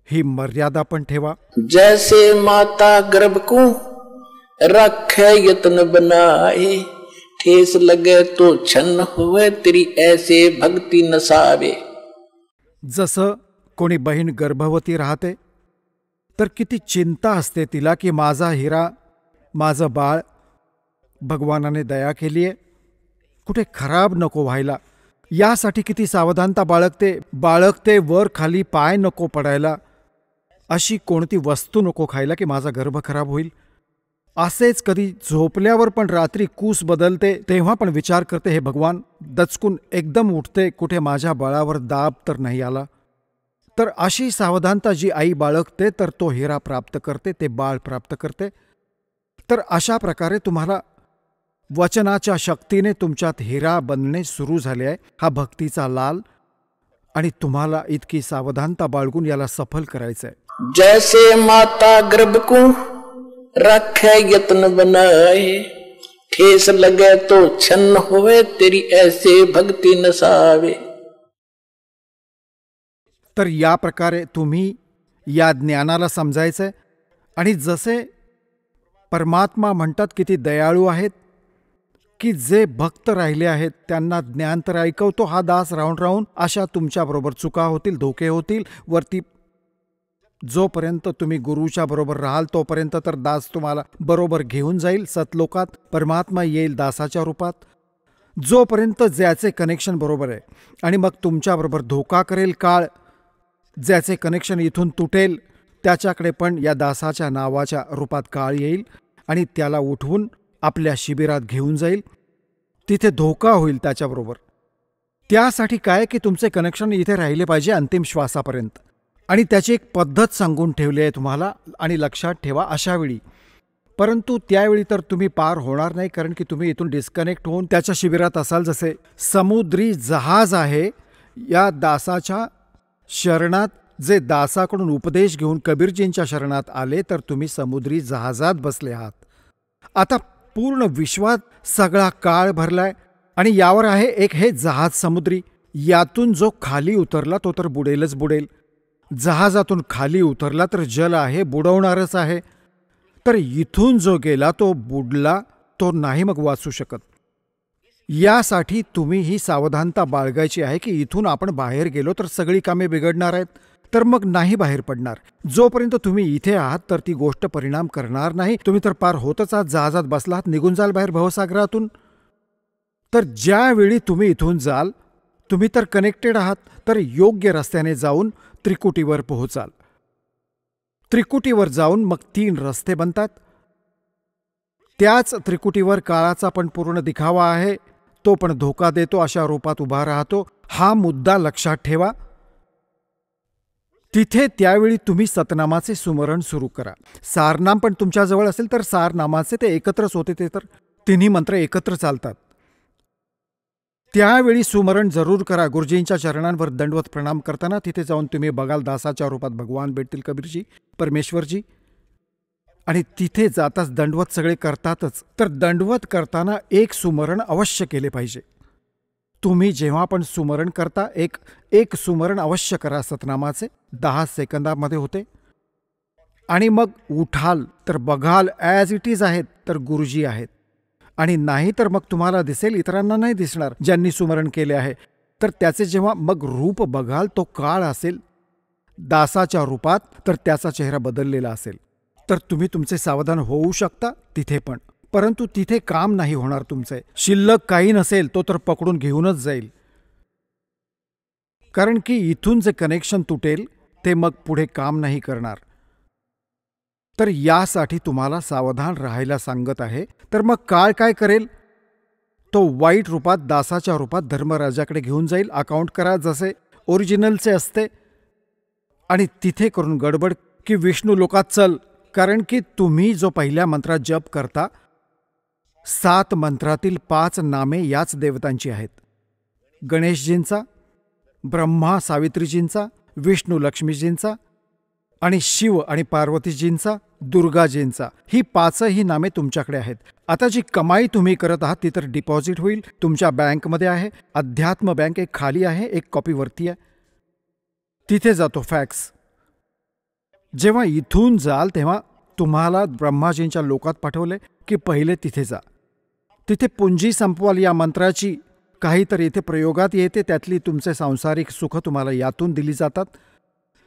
ही मर्यादा पण ठेवा. जैसे माता गर्भ को रखे यत्न बनाए, ठेस लगे तो छन्न हुए तेरी ऐसे भक्ती नसावे. जसं कोणी बहीण गर्भवती राहते तर किती चिंता असते तिला की माझा हिरा, माझं बाळ, भगवानाने दया केली आहे, कुठे खराब नको व्हायला, यासाठी किती सावधानता बाळगते. वर खाली पाय नको पडायला, अशी कोणती वस्तू नको खायला की माझा गर्भ खराब होईल. असेच कधी झोपल्यावर पण रात्री कूस बदलते तेव्हा पण विचार करते, हे भगवान, दचकून एकदम उठते, कुठे माझ्या बाळावर दाब तर नाही आला. तर अशी सावधानता जी आई बाळगते तर तो हिरा प्राप्त करते, ते बाळ प्राप्त करते. तर अशा प्रकारे तुम्हाला वचनाच्या शक्तीने तुमच्यात हिरा बनणे सुरू झाले आहे. हा भक्तीचा लाल, आणि तुम्हाला इतकी सावधानता बाळगून याला सफल करायचंय. जैसे माता गर्भ को रखे यत्न बनाए, ठेस लगे तो छन्न होवे, तेरी ऐसे भक्ति नसावे. तर या प्रकारे तुम्ही या ज्ञानाला समजायचंय. आणि जसे परमात्मा म्हणतात किती दयाळू आहेत, की जे भक्त राहिले आहेत त्यांना ज्ञान तर ऐकवतो हा दास राहून राहून, अशा तुमच्याबरोबर चुका होतील, धोके होतील. वरती जोपर्यंत तुम्ही गुरुच्या बरोबर राहाल तोपर्यंत तर दास तुम्हाला बरोबर घेऊन जाईल सतलोकात. परमात्मा येईल दासाच्या रूपात, जोपर्यंत ज्याचे कनेक्शन बरोबर आहे. आणि मग तुमच्याबरोबर धोका करेल काळ, ज्याचे कनेक्शन इथून तुटेल त्याच्याकडे पण या दासाच्या नावाच्या रूपात काळ येईल आणि त्याला उठवून आपल्या शिबिरात घेऊन जाईल. तिथे धोका होईल त्याच्याबरोबर. त्यासाठी काय की तुमचे कनेक्शन इथे राहिले पाहिजे अंतिम श्वासापर्यंत. आणि त्याची एक पद्धत सांगून ठेवली आहे तुम्हाला, आणि लक्षात ठेवा अशावेळी. परंतु त्यावेळी तर तुम्ही पार होणार नाही, कारण की तुम्ही इथून डिस्कनेक्ट होऊन त्याच्या शिबिरात असाल. जसे समुद्री जहाज आहे या दासाच्या शरणात, जे दासाकडून उपदेश घेऊन कबीरजींच्या शरणात आले, तर तुम्ही समुद्री जहाजात बसले आहात. आता पूर्ण विश्वात सगळा काळ भरलाय आणि यावर आहे एक हे जहाज समुद्री. यातून जो खाली उतरला तो तर बुडेलच बुडेल. जहाजातून खाली उतरला तर जल आहे, बुडवणारच आहे. तर इथून जो गेला तो बुडला, तो नाही मग वाचू शकत. यासाठी तुम्ही ही सावधानता बाळगायची आहे की इथून आपण बाहेर गेलो तर सगळी कामे बिघडणार आहेत, तर मग नाही बाहेर पडणार. जोपर्यंत तुम्ही इथे आहात तर ती गोष्ट परिणाम करणार नाही. तुम्ही तर पार होतच आहात, जहाजात बसलात, निघून जाल बाहेर भवसागरातून. तर ज्यावेळी तुम्ही इथून जाल, तुम्ही तर कनेक्टेड आहात, तर योग्य रस्त्याने जाऊन त्रिकुटीवर पोहोचाल. त्रिकुटीवर जाऊन मग 3 रस्ते बनतात. त्याच त्रिकुटीवर काळाचा पण पूर्ण दिखावा आहे, तो पण धोका देतो, अशा रूपात उभा राहतो. हा मुद्दा लक्षात ठेवा. तिथे त्यावेळी तुम्ही सतनामाचे सुमरण सुरू करा. सारनाम पण तुमच्याजवळ असेल तर सारनामाचे ते एकत्रच होते, ते तर तिन्ही मंत्र एकत्र चालतात. त्यावेळी सुमरण जरूर करा. गुरुजींच्या चरणांवर दंडवत प्रणाम करताना तिथे जाऊन तुम्ही बघाल दासाच्या रूपात भगवान भेटतील, कबीरजी, परमेश्वरजी. आणि तिथे जाताच दंडवत सगळे करतातच. तर दंडवत करताना एक सुमरण अवश्य केले पाहिजे. तुम्ही जेव्हा पण सुमरण करता एक सुमरण अवश्य करा सतनामाचे. 10 सेकंदामध्ये होते. आणि मग उठाल तर बघाल ॲज इट इज आहेत तर गुरुजी आहेत, आणि नाही तर मग तुम्हाला दिसेल, इतरांना नाही दिसणार ज्यांनी सुमरण केले आहे. तर त्याचे जेव्हा मग रूप बघाल तो काळ असेल दासाच्या रूपात, तर त्याचा चेहरा बदललेला असेल. तर तुम्ही तुमचे सावधान होऊ शकता तिथे पण. परंतु तिथे काम नाही होणार तुमचे. शिल्लक काही नसेल तो तर पकडून घेऊनच जाईल, कारण की इथून जे कनेक्शन तुटेल ते मग पुढे काम नाही करणार. तर यासाठी तुम्हाला सावधान राहायला सांगत आहे. तर मग काळ काय करेल, तो वाईट रूपात दासाच्या रूपात धर्मराजाकडे घेऊन जाईल. अकाउंट करा जसे ओरिजिनलचे असते, आणि तिथे करून गडबड की विष्णू लोकात चल. कारण की तुम्ही जो पहिल्या मंत्रात जप करता, 7 मंत्रातील 5 नामे याच देवतांची आहेत. गणेशजींचा, ब्रह्मा सावित्रीजींचा, विष्णू लक्ष्मीजींचा, आणि शिव आणि पार्वतीजींचा, दुर्गाजींचा. ही 5ही नामे तुमच्याकडे आहेत. आता जी कमाई तुम्ही करत आहात ती तर डिपॉझिट होईल, तुमच्या बँकमध्ये आहे. अध्यात्म बँक एक खाली आहे, एक कॉपी वरती आहे, तिथे जातो फॅक्स. जेव्हा इथून जाल तेव्हा तुम्हाला ब्रह्माजींच्या लोकात पाठवले की पहिले तिथे जा. तिथे पुंजी संपवाल या मंत्राची. काहीतरी इथे प्रयोगात येते, त्यातली तुमचे सांसारिक सुख तुम्हाला यातून दिली जातात.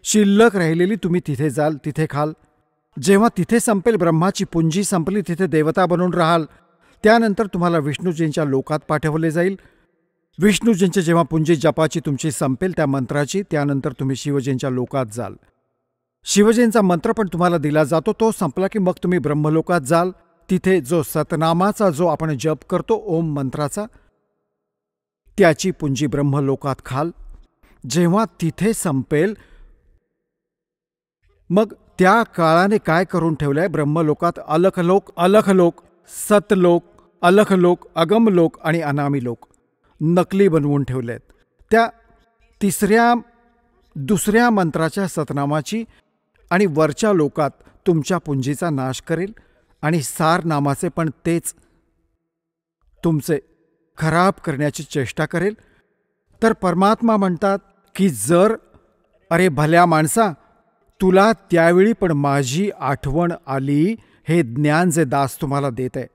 शिल्लक राहिलेली तुम्ही तिथे जाल, तिथे खाल. जेव्हा तिथे संपेल, ब्रह्माची पुंजी संपली, तिथे देवता बनून राहाल. त्यानंतर तुम्हाला विष्णूजींच्या लोकात पाठवले जाईल. विष्णूजींची जेव्हा पुंजी जपाची तुमची संपेल त्या मंत्राची, त्यानंतर तुम्ही शिवजींच्या लोकात जाल. शिवजींचा मंत्र पण तुम्हाला दिला जातो. तो संपला की मग तुम्ही ब्रह्मलोकात जाल. तिथे जो सतनामाचा जो आपण जप करतो ओम मंत्राचा, त्याची पुंजी ब्रह्मलोकात खाल. जेव्हा तिथे संपेल, मग त्या काळाने काय करून ठेवलंय ब्रह्मलोकात, अलखलोक, अलखलोक, सतलोक, अलख लोक, अगम लोक आणि अनामी लोक नकली बनवून ठेवलेत. त्या दुसऱ्या मंत्राच्या सतनामाची आणि वरच्या लोकात तुमच्या पुंजीचा नाश करेल आणि सार नामाचे पण तेच तुमचे खराब करण्याची चेष्टा करेल. तर परमात्मा म्हणतात की जर अरे भल्या माणसा, तुला त्यावेळी पण माझी आठवण आली, हे ज्ञान जे दास तुम्हाला देत आहे.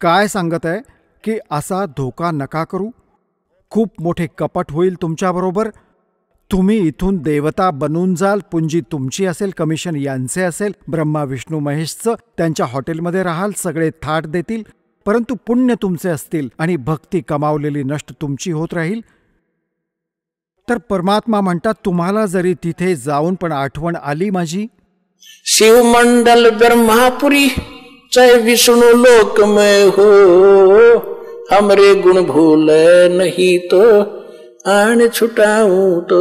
काय सांगत आहे की असा धोका नका करू, खूप मोठे कपट होईल तुमच्याबरोबर. तुम्ही इथून देवता बनून जाल, पुंजी तुमची असेल, कमिशन यांचे असेल, ब्रह्मा विष्णू महेशचं, त्यांच्या हॉटेलमध्ये राहाल, सगळे थाट देतील, परंतु पुण्य तुमचे असतील आणि भक्ती कमावलेली नष्ट तुमची होत राहील. तर परमात्मा म्हणतात तुम्हाला जरी तिथे जाऊन पण आठवण आली माझी, शिवमंडल ब्रह्मापुरी चाहे विष्णु लोक में हो, हमरे गुण भूल नहीं तो आन छुटाऊं तो.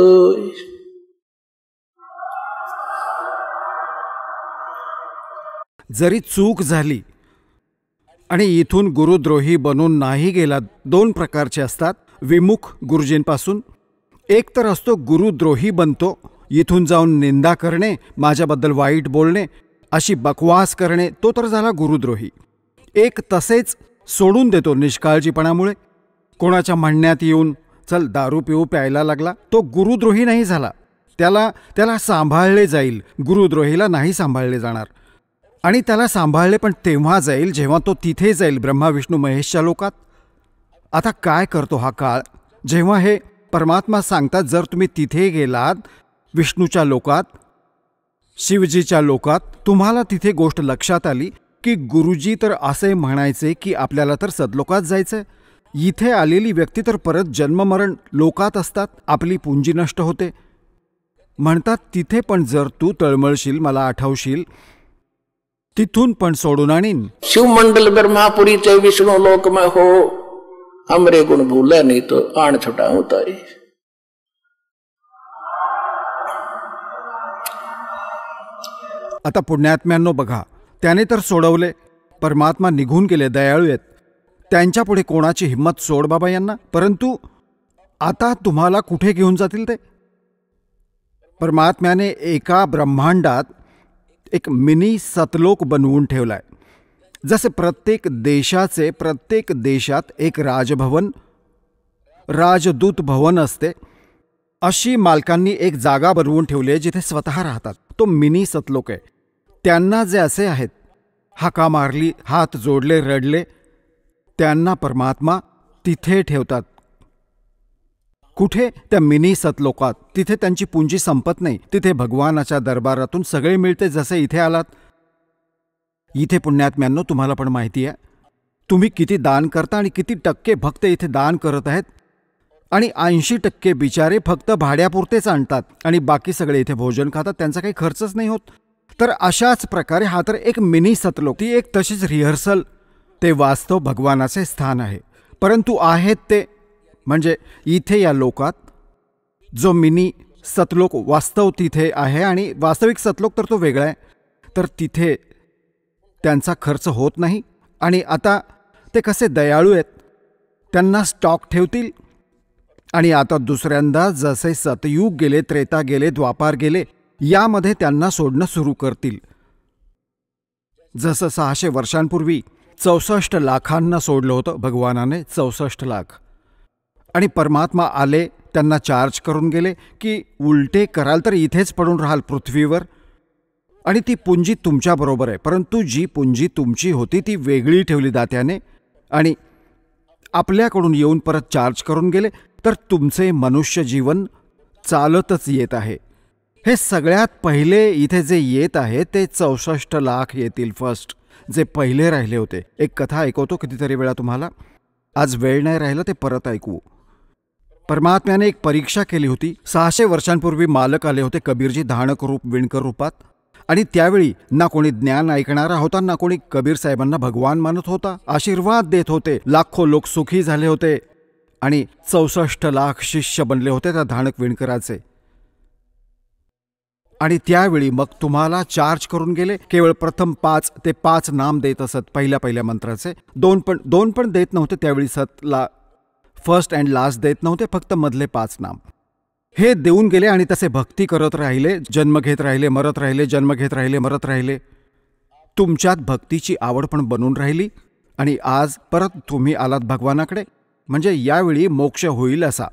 जरी चूक झाली आणि इथून गुरुद्रोही बनून नाही गेला, दोन प्रकारचे असतात विमुख गुरुजींपासून. एक तर असतो गुरुद्रोही बनतो, इथून जाऊन निंदा करणे, माझ्याबद्दल वाईट बोलणे, अशी बकवास करणे, तो तर झाला गुरुद्रोही. एक तसेच सोडून देतो निष्काळजीपणामुळे, कोणाच्या म्हणण्यात येऊन चल दारू पिऊ प्यायला लागला, तो गुरुद्रोही नाही झाला. त्याला सांभाळले जाईल, गुरुद्रोहीला नाही सांभाळले जाणार. आणि त्याला सांभाळले पण तेव्हा जाईल जेव्हा तो तिथे जाईल ब्रह्मा विष्णू महेशच्या लोकात. आता काय करतो हा काळ, जेव्हा हे परमात्मा सांगतात जर तुम्ही तिथे गेलात विष्णूच्या लोकात, शिवजीच्या लोकात, तुम्हाला तिथे गोष्ट लक्षात आली की गुरुजी तर असे म्हणायचे की आपल्याला तर सदलोकात जायचंय, इथे आलेली व्यक्ती तर परत जन्ममरण लोकात असतात, आपली पुंजी नष्ट होते. म्हणतात तिथे पण जर तू तळमळशील, मला आठवशील, तिथून पण सोडून आणीन. शिवमंडल ब्रह्मापुरी चाहे विष्णु लोक में हो, हमरे गुण भूले नहीं तो आन छुटाऊं तो. आता पुण्यात्म्यांनो बघा, त्याने तर सोडवले, परमात्मा निघून गेले, दयाळू आहेत, त्यांच्यापुढे कोणाची हिंमत सोड बाबा यांना. परंतु आता तुम्हाला कुठे घेऊन जातील ते? परमात्म्याने एका ब्रह्मांडात एक मिनी सतलोक बनवून ठेवलाय. जसे प्रत्येक देशात एक राजभवन, राजदूत भवन असते, अशी मालकांनी एक जागा बनवून ठेवली आहे जिथे स्वतः राहतात. तो मिनी सतलोक आहे. त्यांना जे असे आहेत, हाका मारली, हात जोडले, रडले, त्यांना परमात्मा तिथे ठेवतात. कुठे? त्या मिनी सतलोकात. तिथे त्यांची पुंजी संपत नाही, तिथे भगवानाच्या दरबारातून सगळे मिळते. जसे इथे आलात, इथे पुण्यात्म्यांनो तुम्हाला पण माहिती आहे तुम्ही किती दान करता आणि किती टक्के भक्त इथे दान करत आहेत, आणि 80% बिचारे फक्त भाड्यापुरतेच आणतात आणि बाकी सगळे इथे भोजन खातात, त्यांचा काही खर्चच नाही होत. तर अशाच प्रकारे हा तर एक मिनी सतलोक, ती एक तशीच रिहर्सल, ते वास्तव भगवानाचे स्थान आहे. परंतु आहेत ते म्हणजे इथे या लोकात जो मिनी सतलोक वास्तव तिथे आहे, आणि वास्तविक सतलोक तर तो वेगळा आहे, तर तिथे त्यांचा खर्च होत नाही. आणि आता ते कसे दयाळू आहेत, त्यांना स्टॉक ठेवतील. आणि आता दुसऱ्यांदा जसे सतयुग गेले, त्रेता गेले, द्वापार गेले, यामध्ये त्यांना सोडणं सुरू करतील. जसं 600 वर्षांपूर्वी 64 लाखांना सोडलं होतं भगवानाने, 64 लाख. आणि परमात्मा आले, त्यांना चार्ज करून गेले की उलटे कराल तर इथेच पडून राहाल पृथ्वीवर, आणि ती पुंजी तुमच्याबरोबर आहे. परंतु जी पुंजी तुमची होती ती वेगळी ठेवली दात्याने, आणि आपल्याकडून येऊन परत चार्ज करून गेले. तर तुमचे मनुष्य जीवन चालतच येत आहे. हे सगळ्यात पहिले इथे जे येत आहे ते 64 लाख येतील फर्स्ट, जे पहिले राहिले होते. एक कथा ऐकवतो कितीतरी वेळा तुम्हाला, आज वेळ नाही राहिला ते परत ऐकू. परमात्म्याने एक परीक्षा केली होती. 600 वर्षांपूर्वी मालक आले होते कबीरजी, धाणक रूप, विणकर रूपात. आणि त्यावेळी ना कोणी ज्ञान ऐकणारा होता, ना कोणी कबीर साहेबांना भगवान मानत होता. आशीर्वाद देत होते, लाखो लोक सुखी झाले होते, आणि 64 लाख शिष्य बनले होते त्या धाणक विणकराचे. आणि त्यावेळी मग तुम्हाला चार्ज करून गेले. केवळ प्रथम 5 ते 5 नाम देत असत पहिल्या मंत्राचे. दोन पण देत नव्हते त्यावेळी. सतला फर्स्ट अँड लास्ट देत नव्हते, फक्त मधले 5 नाम हे देऊन गेले. आणि तसे भक्ती करत राहिले, जन्म घेत राहिले, मरत राहिले, जन्म घेत राहिले, मरत राहिले. तुमच्यात भक्तीची आवड पण बनून राहिली. आणि आज परत तुम्ही आलात भगवानाकडे. म्हणजे यावेळी मोक्ष होईल असा.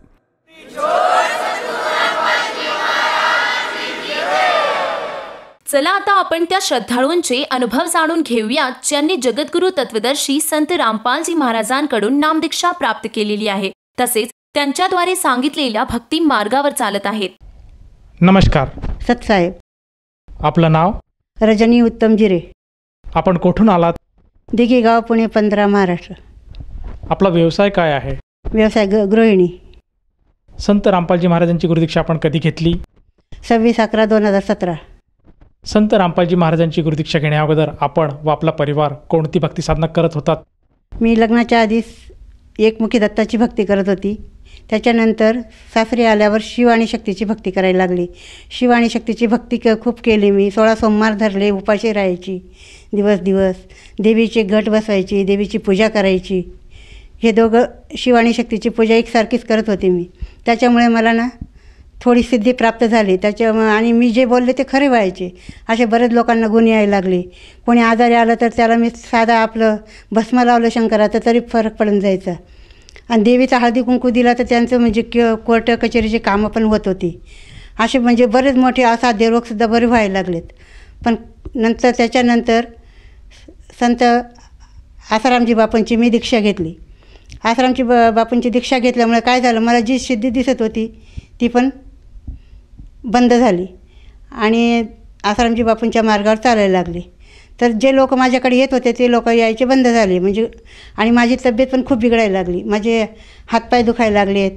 चला आता आपण त्या श्रद्धाळूंचे अनुभव जाणून घेऊयात ज्यांनी जगद्गुरु तत्वदर्शी संत रामपालजी महाराजांकडून नामदीक्षा प्राप्त केलेली आहे, तसेच त्यांच्याद्वारे सांगितलेल्या भक्ती मार्गावर चालत आहेत. नमस्कार सतसाहेब. आपलं नाव? रजनी उत्तम जिरे. आपण कुठून आलात? दिघेगाव, पुणे 15, महाराष्ट्र. आपला व्यवसाय काय आहे? व्यवसाय गृहिणी. संत रामपालजी महाराजांची गुरुदीक्षा आपण कधी घेतली? 26/11/2017. संत रामपालजी महाराजांची गुरुदीक्षा घेण्या अगोदर आपण व आपला परिवार कोणती भक्ती साधना करत होतात? मी लग्नाच्या आधीच एकमुखी दत्ताची भक्ती करत होती. त्याच्यानंतर सासरी आल्यावर शिव आणि शक्तीची भक्ती करायला लागली. शिव आणि शक्तीची भक्ती खूप केली मी. 16 सोमवार धरले, उपाशी राहायची दिवस. देवीचे घट बसवायची, देवीची पूजा करायची. हे दोघं शिव आणि शक्तीची पूजा एकसारखीच करत होते मी. त्याच्यामुळे मला ना थोडी सिद्धी प्राप्त झाली. आणि मी जे बोलले ते खरे व्हायचे. असे बरेच लोकांना गुण यायला लागले. कोणी आजारी आलं तर त्याला मी साधा आपलं भस्म लावलं शंकराचं तरी फरक पडून जायचा. आणि देवीचा हळदी कुंकू दिला तर त्यांचं म्हणजे कोर्ट कचेरीची कामं पण होत होती. असे म्हणजे बरेच मोठे असाध्य रोगसुद्धा बरे व्हायला लागलेत. पण त्याच्यानंतर संत आसारामजी बापूंची मी दीक्षा घेतली. आसारामजी बापूंची दीक्षा घेतल्यामुळे काय झालं, मला जी सिद्धी दिसत होती ती पण बंद झाली आणि आसारामजी बापूंच्या मार्गावर चालायला लागले. तर जे लोक माझ्याकडे येत होते ते लोक यायचे बंद झाले. म्हणजे आणि माझी तब्येत पण खूप बिघडायला लागली. माझे हातपाय दुखायला लागलेत,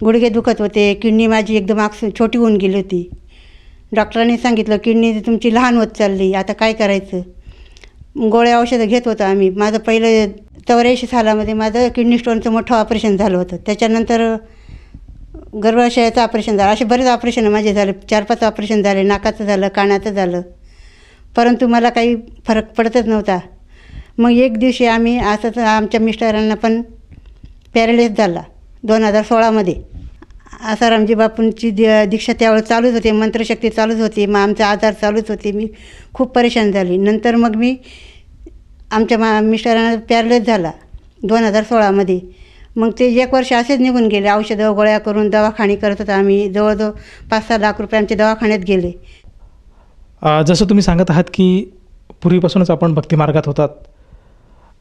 गुडघे दुखत होते, किडनी माझी एकदम छोटी होऊन गेली होती. डॉक्टरांनी सांगितलं किडनी तुमची लहान होत चालली, आता काय करायचं. गोळ्या औषधं घेत होतो आम्ही. माझं पहिलं 84 सालामध्ये माझं किडनी स्टोनचं मोठं ऑपरेशन झालं होतं. त्याच्यानंतर गर्भाशयाचं ऑपरेशन झालं. असे बरेच ऑपरेशन माझे झाले. 4-5 ऑपरेशन झाले. नाकाचं झालं, कानाचं झालं, परंतु मला काही फरक पडतच नव्हता. मग एक दिवशी आम्ही असंच आमच्या मिस्टरांना पण पॅरालिस झाला 2016मध्ये. आसारामजी बापूंची दीक्षा त्यावेळेस चालूच होती, मंत्रशक्ती चालूच होती, मग आमचा आजार चालूच होते. मी खूप परेशान झाली. नंतर मग मी आमच्या मिस्टरांना पॅरालिस झाला 2016मध्ये. मग ते 1 वर्ष असेच निघून गेले. औषधं गोळ्या करून दवाखाने करत होतो आम्ही. जवळजवळ 5-6 लाख रुपये आमच्या दवाखान्यात गेले. जसं तुम्ही सांगत आहात की पूर्वीपासूनच आपण भक्ती मार्गात होतात.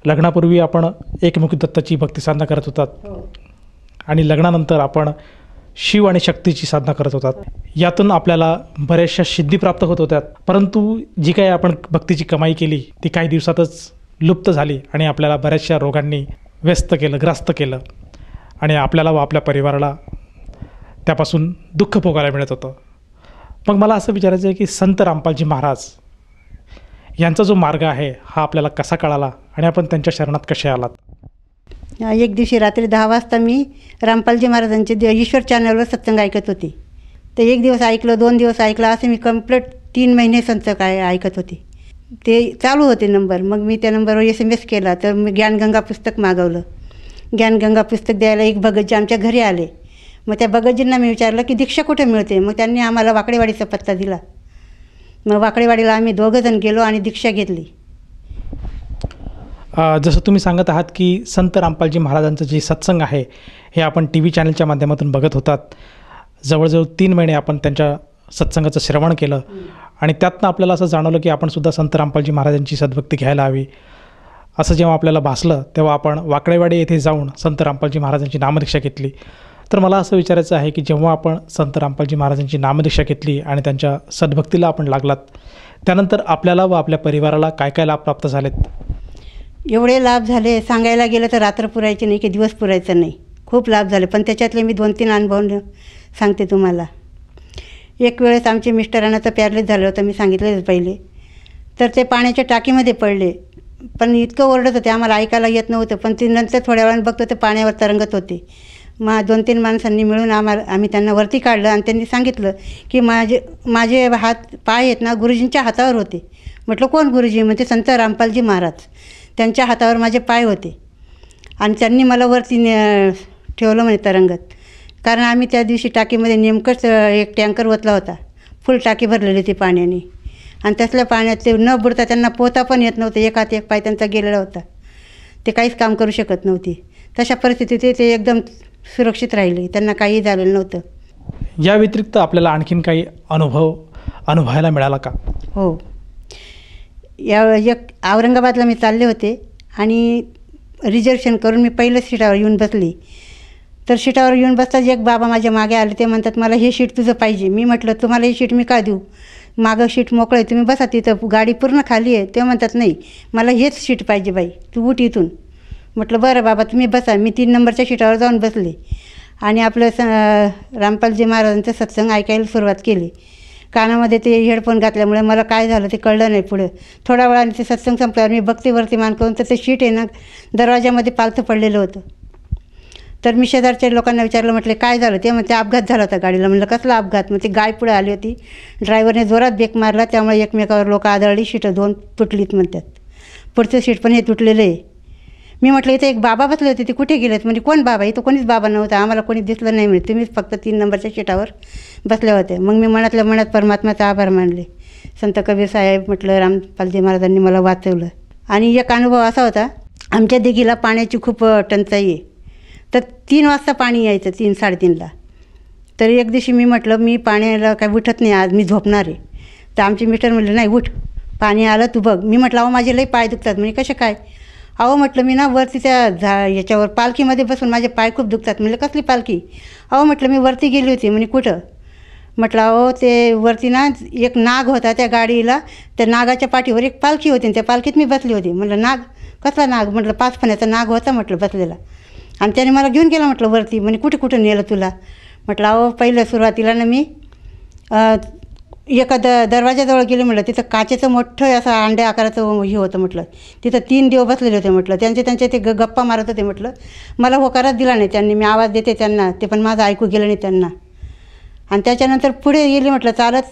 लग्नापूर्वी आपण एकमुखी दत्ताची भक्ती साधना करत होतात आणि लग्नानंतर आपण शिव आणि शक्तीची साधना करत होतात. यातून आपल्याला बऱ्याचशा सिद्धी प्राप्त होत होत्या. परंतु जी काही आपण भक्तीची कमाई केली ती काही दिवसातच लुप्त झाली आणि आपल्याला बऱ्याचशा रोगांनी ग्रस्त केलं आणि आपल्याला व आपल्या परिवाराला त्यापासून दुःख भोगायला मिळत होतं. मग मला असं विचारायचं आहे की संत रामपालजी महाराज यांचा जो मार्ग आहे हा आपल्याला कसा कळाला आणि आपण त्यांच्या शरणात कसे आलात? एक दिवशी रात्री 10 वाजता मी रामपालजी महाराजांचे ईश्वर चॅनलवर सत्संग ऐकत होते. ते 1 दिवस ऐकलं, 2 दिवस ऐकलं, असे मी कंप्लीट 3 महिने सत्संग ऐकत होते. ते चालू होते नंबर. मग मी त्या नंबरवर SMS केला. तर मी ज्ञानगंगा पुस्तक मागवलं. ज्ञानगंगा पुस्तक द्यायला एक भगतजी आमच्या घरी आले. मग त्या भगतजींना मी विचारलं की दीक्षा कुठे मिळते. मग त्यांनी आम्हाला वाकडेवाडीचा पत्ता दिला. मग वाकडेवाडीला आम्ही 2 जण गेलो आणि दीक्षा घेतली. जसं तुम्ही सांगत आहात की संत रामपालजी महाराजांचं जे सत्संग आहे हे आपण TV चॅनलच्या माध्यमातून बघत होतात. जवळजवळ 3 महिने आपण त्यांच्या सत्संगाचं श्रवण केलं आणि त्यातनं आपल्याला असं जाणवलं की आपण सुद्धा संत रामपालजी महाराजांची सद्भक्ती घ्यायला हवी. असं जेव्हा आपल्याला भासलं तेव्हा आपण वाकडेवाडी येथे जाऊन संत रामपालजी महाराजांची नामदीक्षा घेतली. तर मला असं विचारायचं आहे की जेव्हा आपण संत रामपालजी महाराजांची नामदीक्षा घेतली आणि त्यांच्या सद्भक्तीला आपण लागलात, त्यानंतर आपल्याला व आपल्या परिवाराला काय काय लाभ प्राप्त झालेत? एवढे लाभ झाले, सांगायला गेलं तर रात्र पुरायचे नाही की दिवस पुरायचं नाही. खूप लाभ झाले. पण त्याच्यातले मी 2-3 अनुभव सांगते तुम्हाला. एक वेळेस आमचे मिस्टरांना तर पॅरालिस झालं होतं, मी सांगितलेलं पहिले. तर ते पाण्याच्या टाकीमध्ये पडले. पण इतकं ओरडत होते, आम्हाला ऐकायला येत नव्हतं. पण ते नंतर थोड्या वेळाने बघतो ते पाण्यावर तरंगत होते. 2-3 माणसांनी मिळून आम्ही त्यांना वरती काढलं आणि त्यांनी सांगितलं की माझे हात पाय आहेत ना गुरुजींच्या हातावर होते. म्हटलं कोण गुरुजी? म्हणजे संत रामपालजी महाराज, त्यांच्या हातावर माझे पाय होते आणि त्यांनी मला वरती ठेवलं म्हणे तरंगत. कारण आम्ही त्या दिवशी टाकीमध्ये नेमकंच एक टँकर ओतला होता, फुल टाकी भरलेली होती पाण्याने आणि त्यातल्या पाण्यात ते न बुडता त्यांना पोहता पण येत नव्हतं. एक हात एक पाय त्यांचा गेलेला होता, ते काहीच काम करू शकत नव्हती. तशा परिस्थितीत ते एकदम सुरक्षित राहिले, त्यांना काही झालेलं नव्हतं. या व्यतिरिक्त आपल्याला आणखीन काही अनुभवायला मिळाला का? हो, एक औरंगाबादला मी चालले होते आणि रिझर्वेशन करून मी पहिल्या सीटावर येऊन बसली. तर सीटावर येऊन बसताच एक बाबा माझ्या मागे आले. ते म्हणतात मला हे सीट तुझं पाहिजे. मी म्हटलं तुम्हाला ही सीट मी का देऊ, मागं सीट मोकळं आहे, तुम्ही बसा तिथं, गाडी पूर्ण खाली आहे. ते म्हणतात नाही मला हेच सीट पाहिजे बाई, तू उठ इथून. म्हटलं बरं बाबा तुम्ही बसा. मी 3 नंबरच्या सीटावर जाऊन बसले आणि आपलं रामपालजी महाराजांचं सत्संग ऐकायला सुरुवात केली. कानामध्ये ते हेडफोन घातल्यामुळे मला काय झालं ते कळलं नाही. पुढे थोड्या वेळाने ते सत्संग संपल्यावर मी बघते वरती मान करून, तर ते सीट आहे ना दरवाजामध्ये पालथं पडलेलं होतं. तर मी शेजारच्या लोकांना विचारलं, म्हटलं काय झालं? ते म्हणते अपघात झाला होता गाडीला. म्हणलं कसला अपघात? मग ती गाय पुढे आली होती, ड्रायव्हरने जोरात ब्रेक मारला, त्यामुळे एकमेकावर लोक आदळली, सीटं 2 तुटलीत म्हणतात. पुढचं सीट पण हे तुटलेलं आहे. मी म्हटलं इथे एक बाबा बसले होते, ते कुठे गेलेत? म्हणजे कोण बाबा? इथं कोणीच बाबा नव्हता, आम्हाला कोणी दिसलं नाही म्हणे, तुम्हीच फक्त 3 नंबरच्या सीटावर बसल्या होत्या. मग मी मनातल्या मनात परमात्म्याचा आभार मानले. संत कबीर साहेब म्हटलं रामपालजी महाराजांनी मला वाचवलं. आणि एक अनुभव असा होता, आमच्या दिघीला पाण्याची खूप टंचाई आहे. तर 3 वाजता पाणी यायचं, 3-3:30ला. तर एक दिवशी मी म्हटलं मी पाण्याला काय उठत नाही आज, मी झोपणार आहे. तर आमचे मिस्टर म्हटलं नाही उठ, पाणी आलं तू बघ. मी म्हटलं अहो माझे लई पाय दुखतात. म्हणजे कसे काय? अहो म्हटलं मी ना वरती त्या याच्यावर पालखीमध्ये बसून माझे पाय खूप दुखतात. म्हणलं कसली पालखी? अहो म्हटलं मी वरती गेली होती. म्हणे कुठं? म्हटलं अहो ते वरती ना एक नाग होता, त्या गाडीला त्या नागाच्या पाठीवर एक पालखी होती आणि त्या पालखीत मी बसली होती. म्हटलं नाग? कसला नाग? म्हटलं 5 फण्याचा नाग होता म्हटलं बसलेला आणि त्याने मला घेऊन गेला म्हटलं वरती. म्हणे कुठं नेलं तुला? म्हटलं अहो पहिल्या सुरुवातीला ना मी एका दरवाजाजवळ गेले. म्हटलं तिथं काचेचं मोठं असं अंड्या आकाराचं हे होतं. म्हटलं तिथं 3 देव बसलेले होते. म्हटलं त्यांचे ते गप्पा मारत होते. म्हटलं मला होकारच दिला नाही त्यांनी. मी आवाज देते त्यांना, ते पण माझं ऐकू गेलं नाही त्यांना. आणि त्याच्यानंतर पुढे गेले म्हटलं चालत.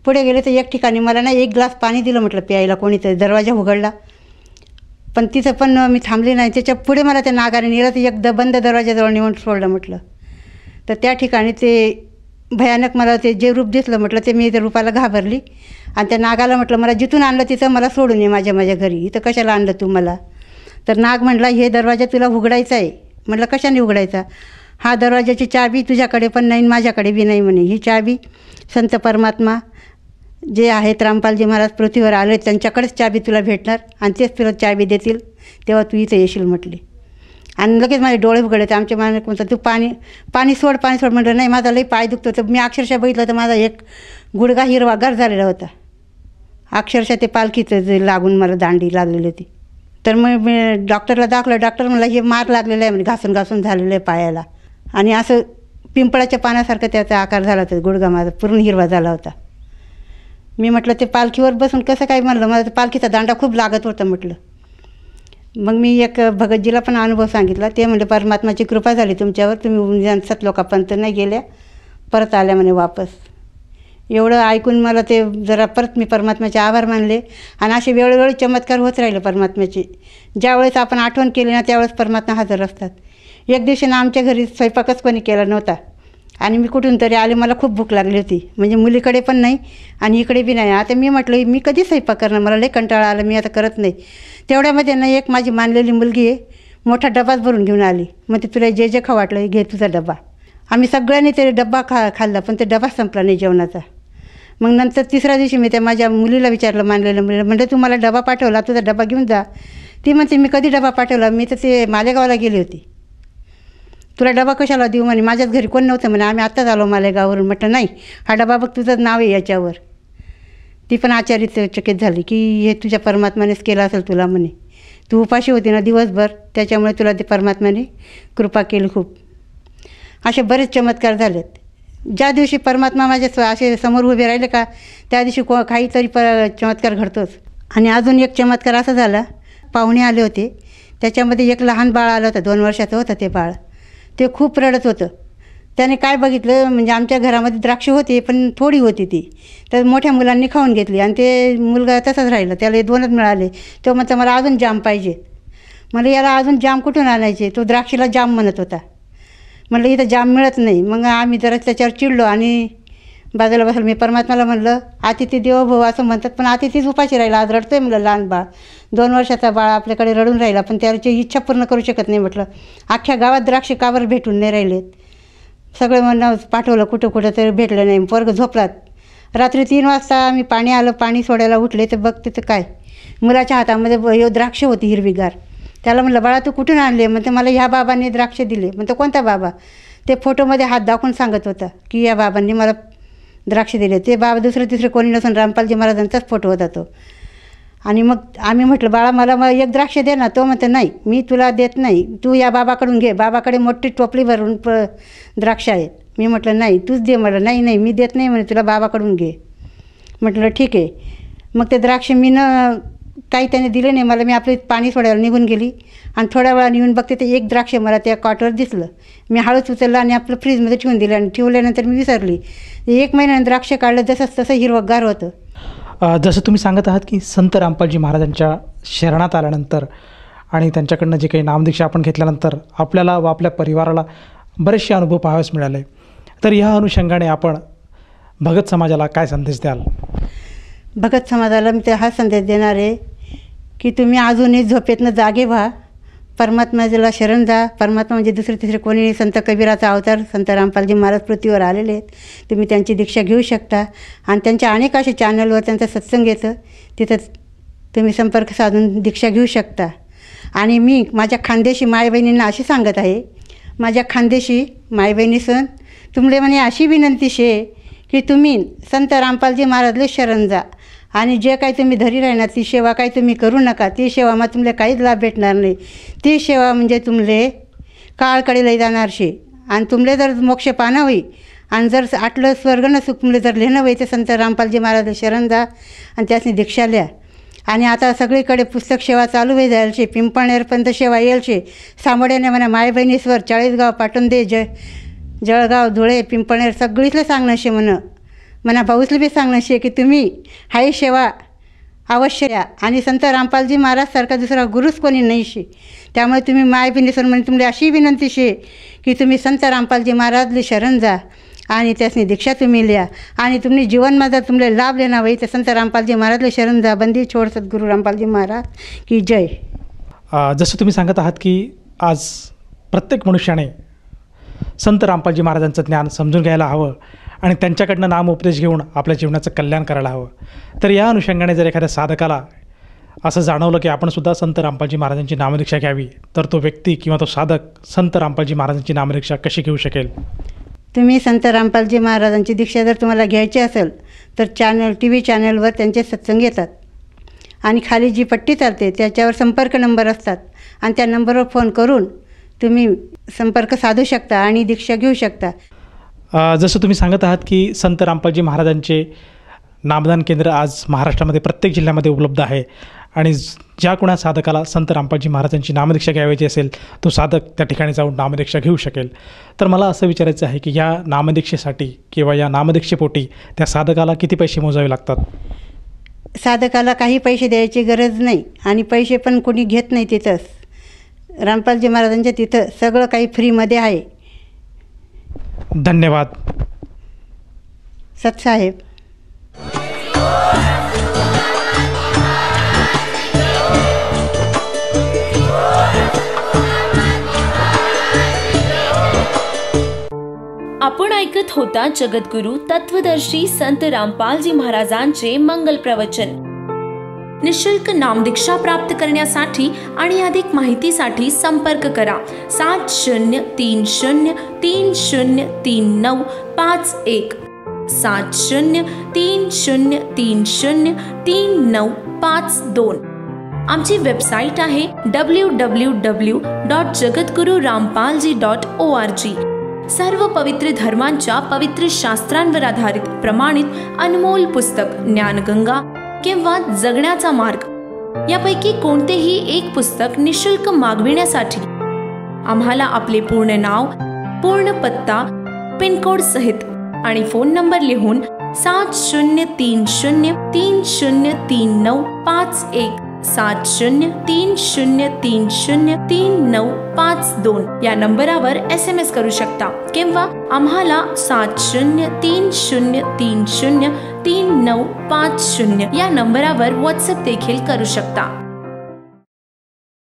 पुढे गेले तर एक ठिकाणी मला ना 1 ग्लास पाणी दिलं म्हटलं प्यायला कोणीतरी. दरवाजा उघडला पण तिथं पण मी थांबली नाही. त्याच्या पुढे मला त्या नागाने नेलं तर एक बंद दरवाजाजवळ नेऊन सोडलं म्हटलं. तर त्या ठिकाणी ते भयानक मला ते जे रूप दिसलं म्हटलं ते मी त्या रूपाला घाबरली आणि त्या नागाला म्हटलं मला जिथून आणलं तिथं मला सोडून ये माझ्या घरी, इथं कशाला आणलं तू मला? तर नाग म्हटला हे दरवाजा तुला उघडायचा आहे. म्हटलं कशाने उघडायचा? हा दरवाजाची चाबी तुझ्याकडे पण नाही माझ्याकडे बी नाही म्हणे. ही चाबी संत परमात्मा जे आहेत रामपालजी महाराज पृथ्वीवर आले त्यांच्याकडेच चाबी तुला भेटणार आणि तेच तुला चाबी देतील, तेव्हा तू इथं येशील म्हटली. आणि लगेच माझे डोळे उघडले. तर आमच्या माने कोणतं तू पाणी सोड म्हटलं नाही माझा लई पाय दुखतो. तर मी अक्षरशः बघितलं तर माझा एक गुडघा हिरवागार झालेला होता. अक्षरशः ते पालखीचं जे लागून मला दांडी लागलेली होती. तर मग मी डॉक्टरला दाखवलं. डॉक्टर म्हणला हे मार लागलेला आहे म्हणजे घासून झालेलं आहे पायाला आणि असं पिंपळाच्या पानासारखं त्याचा आकार झाला होता. गुडघा माझा पूर्ण हिरवा झाला होता. मी म्हटलं ते पालखीवर बसून कसं काय? म्हणलं मला ते पालखीचा दांडा खूप लागत होता म्हटलं. मग मी एक भगतजीला पण अनुभव सांगितला. ते म्हणजे परमात्माची कृपा झाली तुमच्यावर, तुम्ही 7 लोकांपर्यंत नाही गेल्या, परत आल्या म्हणे वापस. एवढं ऐकून मला ते जरा परत मी परमात्म्याचे आभार मानले आणि असे वेळोवेळी चमत्कार होत राहिले परमात्म्याचे. ज्यावेळेस आपण आठवण केली ना त्यावेळेस परमात्मा हजर असतात. एक दिवशी ना आमच्या घरी स्वयंपाकच कोणी केला नव्हता आणि मी कुठून तरी आले. मला खूप भूक लागली होती, म्हणजे मुलीकडे पण नाही आणि इकडे बी नाही. आता मी म्हटलं मी कधी स्वयंपाक करणार, मला लई कंटाळा आला, मी आता करत नाही. तेवढ्यामध्ये ना एक माझी मानलेली मुलगी आहे, मोठा डबाच भरून घेऊन आली. मग ते तुला जे खाऊ वाटलं घे तुझा डबा. आम्ही सगळ्यांनी ते डबा खाल्ला पण ते डबा संपला नाही जेवणाचा. मग नंतर 3ऱ्या दिवशी मी त्या माझ्या मुलीला विचारलं, मानलेल्या मुलीला, म्हणजे तू मला डबा पाठवला, तुझा डबा घेऊन जा. ती म्हणते मी कधी डबा पाठवला, मी तर ते मालेगावला गेली होती, तुला डबा कशाला देऊ म्हणे, माझ्याच घरी कोण नव्हतं म्हणे, आम्ही आत्ताच आलो मालेगाववरून. म्हटलं नाही हा डबा बघ तुझंच नाव आहे याच्यावर. ती पण आश्चर्यचकित झाली की हे तुझ्या परमात्म्यानेच केलं असेल तुला म्हणे, तू उपाशी होती ना दिवसभर त्याच्यामुळे तुला ते परमात्म्याने कृपा केली खूप. असे बरेच चमत्कार झालेत. ज्या दिवशी परमात्मा माझ्या असे समोर उभे राहिले का त्या दिवशी काहीतरी चमत्कार घडतोच. आणि अजून एक चमत्कार असा झाला, पाहुणे आले होते, त्याच्यामध्ये एक लहान बाळ आलं होतं, 2 वर्षाचं होतं ते बाळ. ते खूप रडत होतं. त्याने काय बघितलं, म्हणजे आमच्या घरामध्ये द्राक्ष होती पण थोडी होती ती, तर मोठ्या मुलांनी खाऊन घेतली आणि ते मुलगा तसाच राहिला. त्याला 2च मिळाले. तो म्हणतो मला अजून जाम पाहिजे. मला याला अजून जाम कुठून आणायचे, तो द्राक्षीला जाम म्हणत होता. म्हणलं इथं जाम मिळत नाही. मग आम्ही जरा त्याच्यावर चिडलो आणि बाजूला बसलो. मी परमात्माला म्हणलं अतिथी देवो भव असं म्हणतात, पण अतिथीच उपाशी राहिला. आज रडतोय म्हणलं लहान बाळ, 2 वर्षाचा बाळ आपल्याकडे रडून राहिला, पण त्याची इच्छा पूर्ण करू शकत नाही. म्हटलं अख्ख्या गावात द्राक्ष का बरं भेटून नाही राहिलेत. सगळं म्हणणं पाठवलं कुठं तरी भेटलं नाही. पोरगं झोपलात. रात्री 3 वाजता आम्ही पाणी आलं, पाणी सोडायला उठले तर बघते तर काय, मुलाच्या हातामध्ये द्राक्ष होती हिरवीगार. त्याला म्हणलं बाळा तू कुठून आणले. म्हणते मला ह्या बाबांनी द्राक्ष दिले. म्हणतो कोणता बाबा. ते फोटोमध्ये हात दाखवून सांगत होता की या बाबांनी मला द्राक्ष दिले. ते बाबा दुसरे कोणी नसून रामपालजी महाराजांचाच फोटो होता तो. आणि मग आम्ही म्हटलं बाळा मला 1 द्राक्ष दे ना. तो म्हणतो नाही मी तुला देत नाही, तू या बाबाकडून घे. बाबाकडे मोठी टोपली भरून द्राक्ष आहेत. मी म्हटलं नाही तूच दे. मला नाही मी देत नाही म्हणे, तुला बाबाकडून घे. म्हटलं ठीक आहे. मग ते द्राक्ष मी काही त्याने दिले नाही मला. मी आपले पाणी सोडायला निघून गेली आणि थोड्या वेळा येऊन बघते ते 1 द्राक्ष मला त्या कॉटवर दिसलं. मी हळूच उचललं आणि आपलं फ्रीजमध्ये ठेवून दिलं आणि ठेवल्यानंतर मी विसरली. 1 महिन्यानं द्राक्ष काढलं, तसं हिरवगार होतं. जसं तुम्ही सांगत आहात की संत रामपालजी महाराजांच्या शरणात आल्यानंतर आणि त्यांच्याकडनं जे काही नामदीक्षा आपण घेतल्यानंतर आपल्याला व आपल्या परिवाराला बरेचसे अनुभव पाहावयास मिळाले. तर ह्या अनुषंगाने आपण भगत समाजाला काय संदेश द्याल. भगत समाजाला मी हा संदेश देणार आहे की तुम्ही अजूनही झोपेतनं जागे व्हा, परमात्म्याला शरण जा. परमात्मा म्हणजे दुसरे कोणी, संत कबीराचा अवतार संत रामपालजी महाराज पृथ्वीवर आलेले आहेत. तुम्ही त्यांची दीक्षा घेऊ शकता आणि त्यांच्या अनेक असे चॅनलवर त्यांचा सत्संग येतं, तिथं तुम्ही संपर्क साधून दीक्षा घेऊ शकता. आणि मी माझ्या खानदेशी मायबहिणींना अशी सांगत आहे, माझ्या खानदेशी मायबहिणीसन तुमले म्हणे अशी विनंती शे की तुम्ही संत रामपालजी महाराजले शरण जा आणि जे काही तुम्ही धरी राहणार ती सेवा काही तुम्ही करू नका. ती सेवा मग तुमले काहीच लाभ भेटणार नाही. ती सेवा म्हणजे तुमले काळकडे लई जाणार शे आणि तुमले जर मोक्ष पाना होई आणि जर आटलं स्वर्ग नसू तुमले जर लिहिणं होई तर संत रामपालजी महाराजले शरण जा आणि त्यासनी दीक्षा लिहा. आणि आता सगळीकडे पुस्तक सेवा चालू होई जाईल शे, पिंपळनेरपर्यंत सेवा येईल शे. सामोड्याने म्हणा माय बहिणीश्वर 40 गाव पाठवून दे, जळगाव धुळे पिंपळनेर सगळीतलं सांगणं शे. म्हणा भाऊसले बी सांगणं शे की तुम्ही हाही सेवा अवश्य द्या आणि संत रामपालजी महाराजसारखा दुसरा गुरुच कोणी नाही शे. त्यामुळे तुम्ही माय बहिणीश्वर म्हणजे तुमले अशी विनंती शे की तुम्ही संत रामपालजी महाराजले शरण जा आणि त्यासनी दीक्षा तुम्ही लिहा आणि तुम्ही जीवनमध्ये तुमले लाभ लेना होई तर संत रामपालजी महाराजले शरण जा. बंदी छोड सद्गुरू रामपालजी महाराज की जय. जसं तुम्ही सांगत आहात की आज प्रत्येक मनुष्याने संत रामपालजी महाराजांचं ज्ञान समजून घ्यायला हवं आणि त्यांच्याकडनं नामोपदेश घेऊन आपल्या जीवनाचं कल्याण करायला हवं. तर या अनुषंगाने जर एखाद्या साधकाला असं जाणवलं की आपणसुद्धा संत रामपालजी महाराजांची नामदीक्षा घ्यावी तर तो व्यक्ती किंवा तो साधक संत रामपालजी महाराजांची नामदीक्षा कशी घेऊ शकेल. तुम्ही संत रामपालजी महाराजांची दीक्षा जर तुम्हाला घ्यायची असेल तर TV चॅनलवर त्यांचे सत्संग येतात आणि खाली जी पट्टी चालते त्याच्यावर संपर्क नंबर असतात आणि त्या नंबरवर फोन करून तुम्ही संपर्क साधू शकता आणि दीक्षा घेऊ शकता. जसं तुम्ही सांगत आहात की संत रामपालजी महाराजांचे नामदान केंद्र आज महाराष्ट्रामध्ये प्रत्येक जिल्ह्यामध्ये उपलब्ध आहे आणि ज्या कोणा साधकाला संत रामपालजी महाराजांची नामदीक्षा घ्यायची असेल तो साधक त्या ठिकाणी जाऊन नामदीक्षा घेऊ शकेल. तर मला असं विचारायचं आहे की या नामदीक्षेसाठी किंवा या नामदीक्षेपोटी त्या साधकाला किती पैसे मोजावे लागतात. साधकाला काही पैसे द्यायची गरज नाही आणि पैसे पण कोणी घेत नाही. तिथंच रामपालजी महाराजांच्या तिथं सगळं काही फ्रीमध्ये आहे. धन्यवाद सतसाहेब. आपण ऐकत होता जगद्गुरु तत्वदर्शी संत रामपालजी महाराजांचे मंगल प्रवचन. निशुल्क नामदीक्षा प्राप्त करण्यासाठी आणि अधिक माहितीसाठी संपर्क करा 7030303951 7030303952. आमची वेबसाईट आहे www.jagadgururampalji.org. सर्व पवित्र धर्मांच्या पवित्र शास्त्रांवर आधारित प्रमाणित अनमोल पुस्तक ज्ञानगंगा किंवा जगण्याचा मार्ग यापैकी कोणतेही एक पुस्तक निशुल्क मागविण्यासाठी आम्हाला आपले पूर्ण नाव, पूर्ण पत्ता, पिनकोड सहित आणि फोन नंबर लिहून 7030303951 7030303952 या नंबरावर SMS करू शकता किंवा आम्हाला 7030303950 या नंबरावर WhatsApp देखील करू शकता.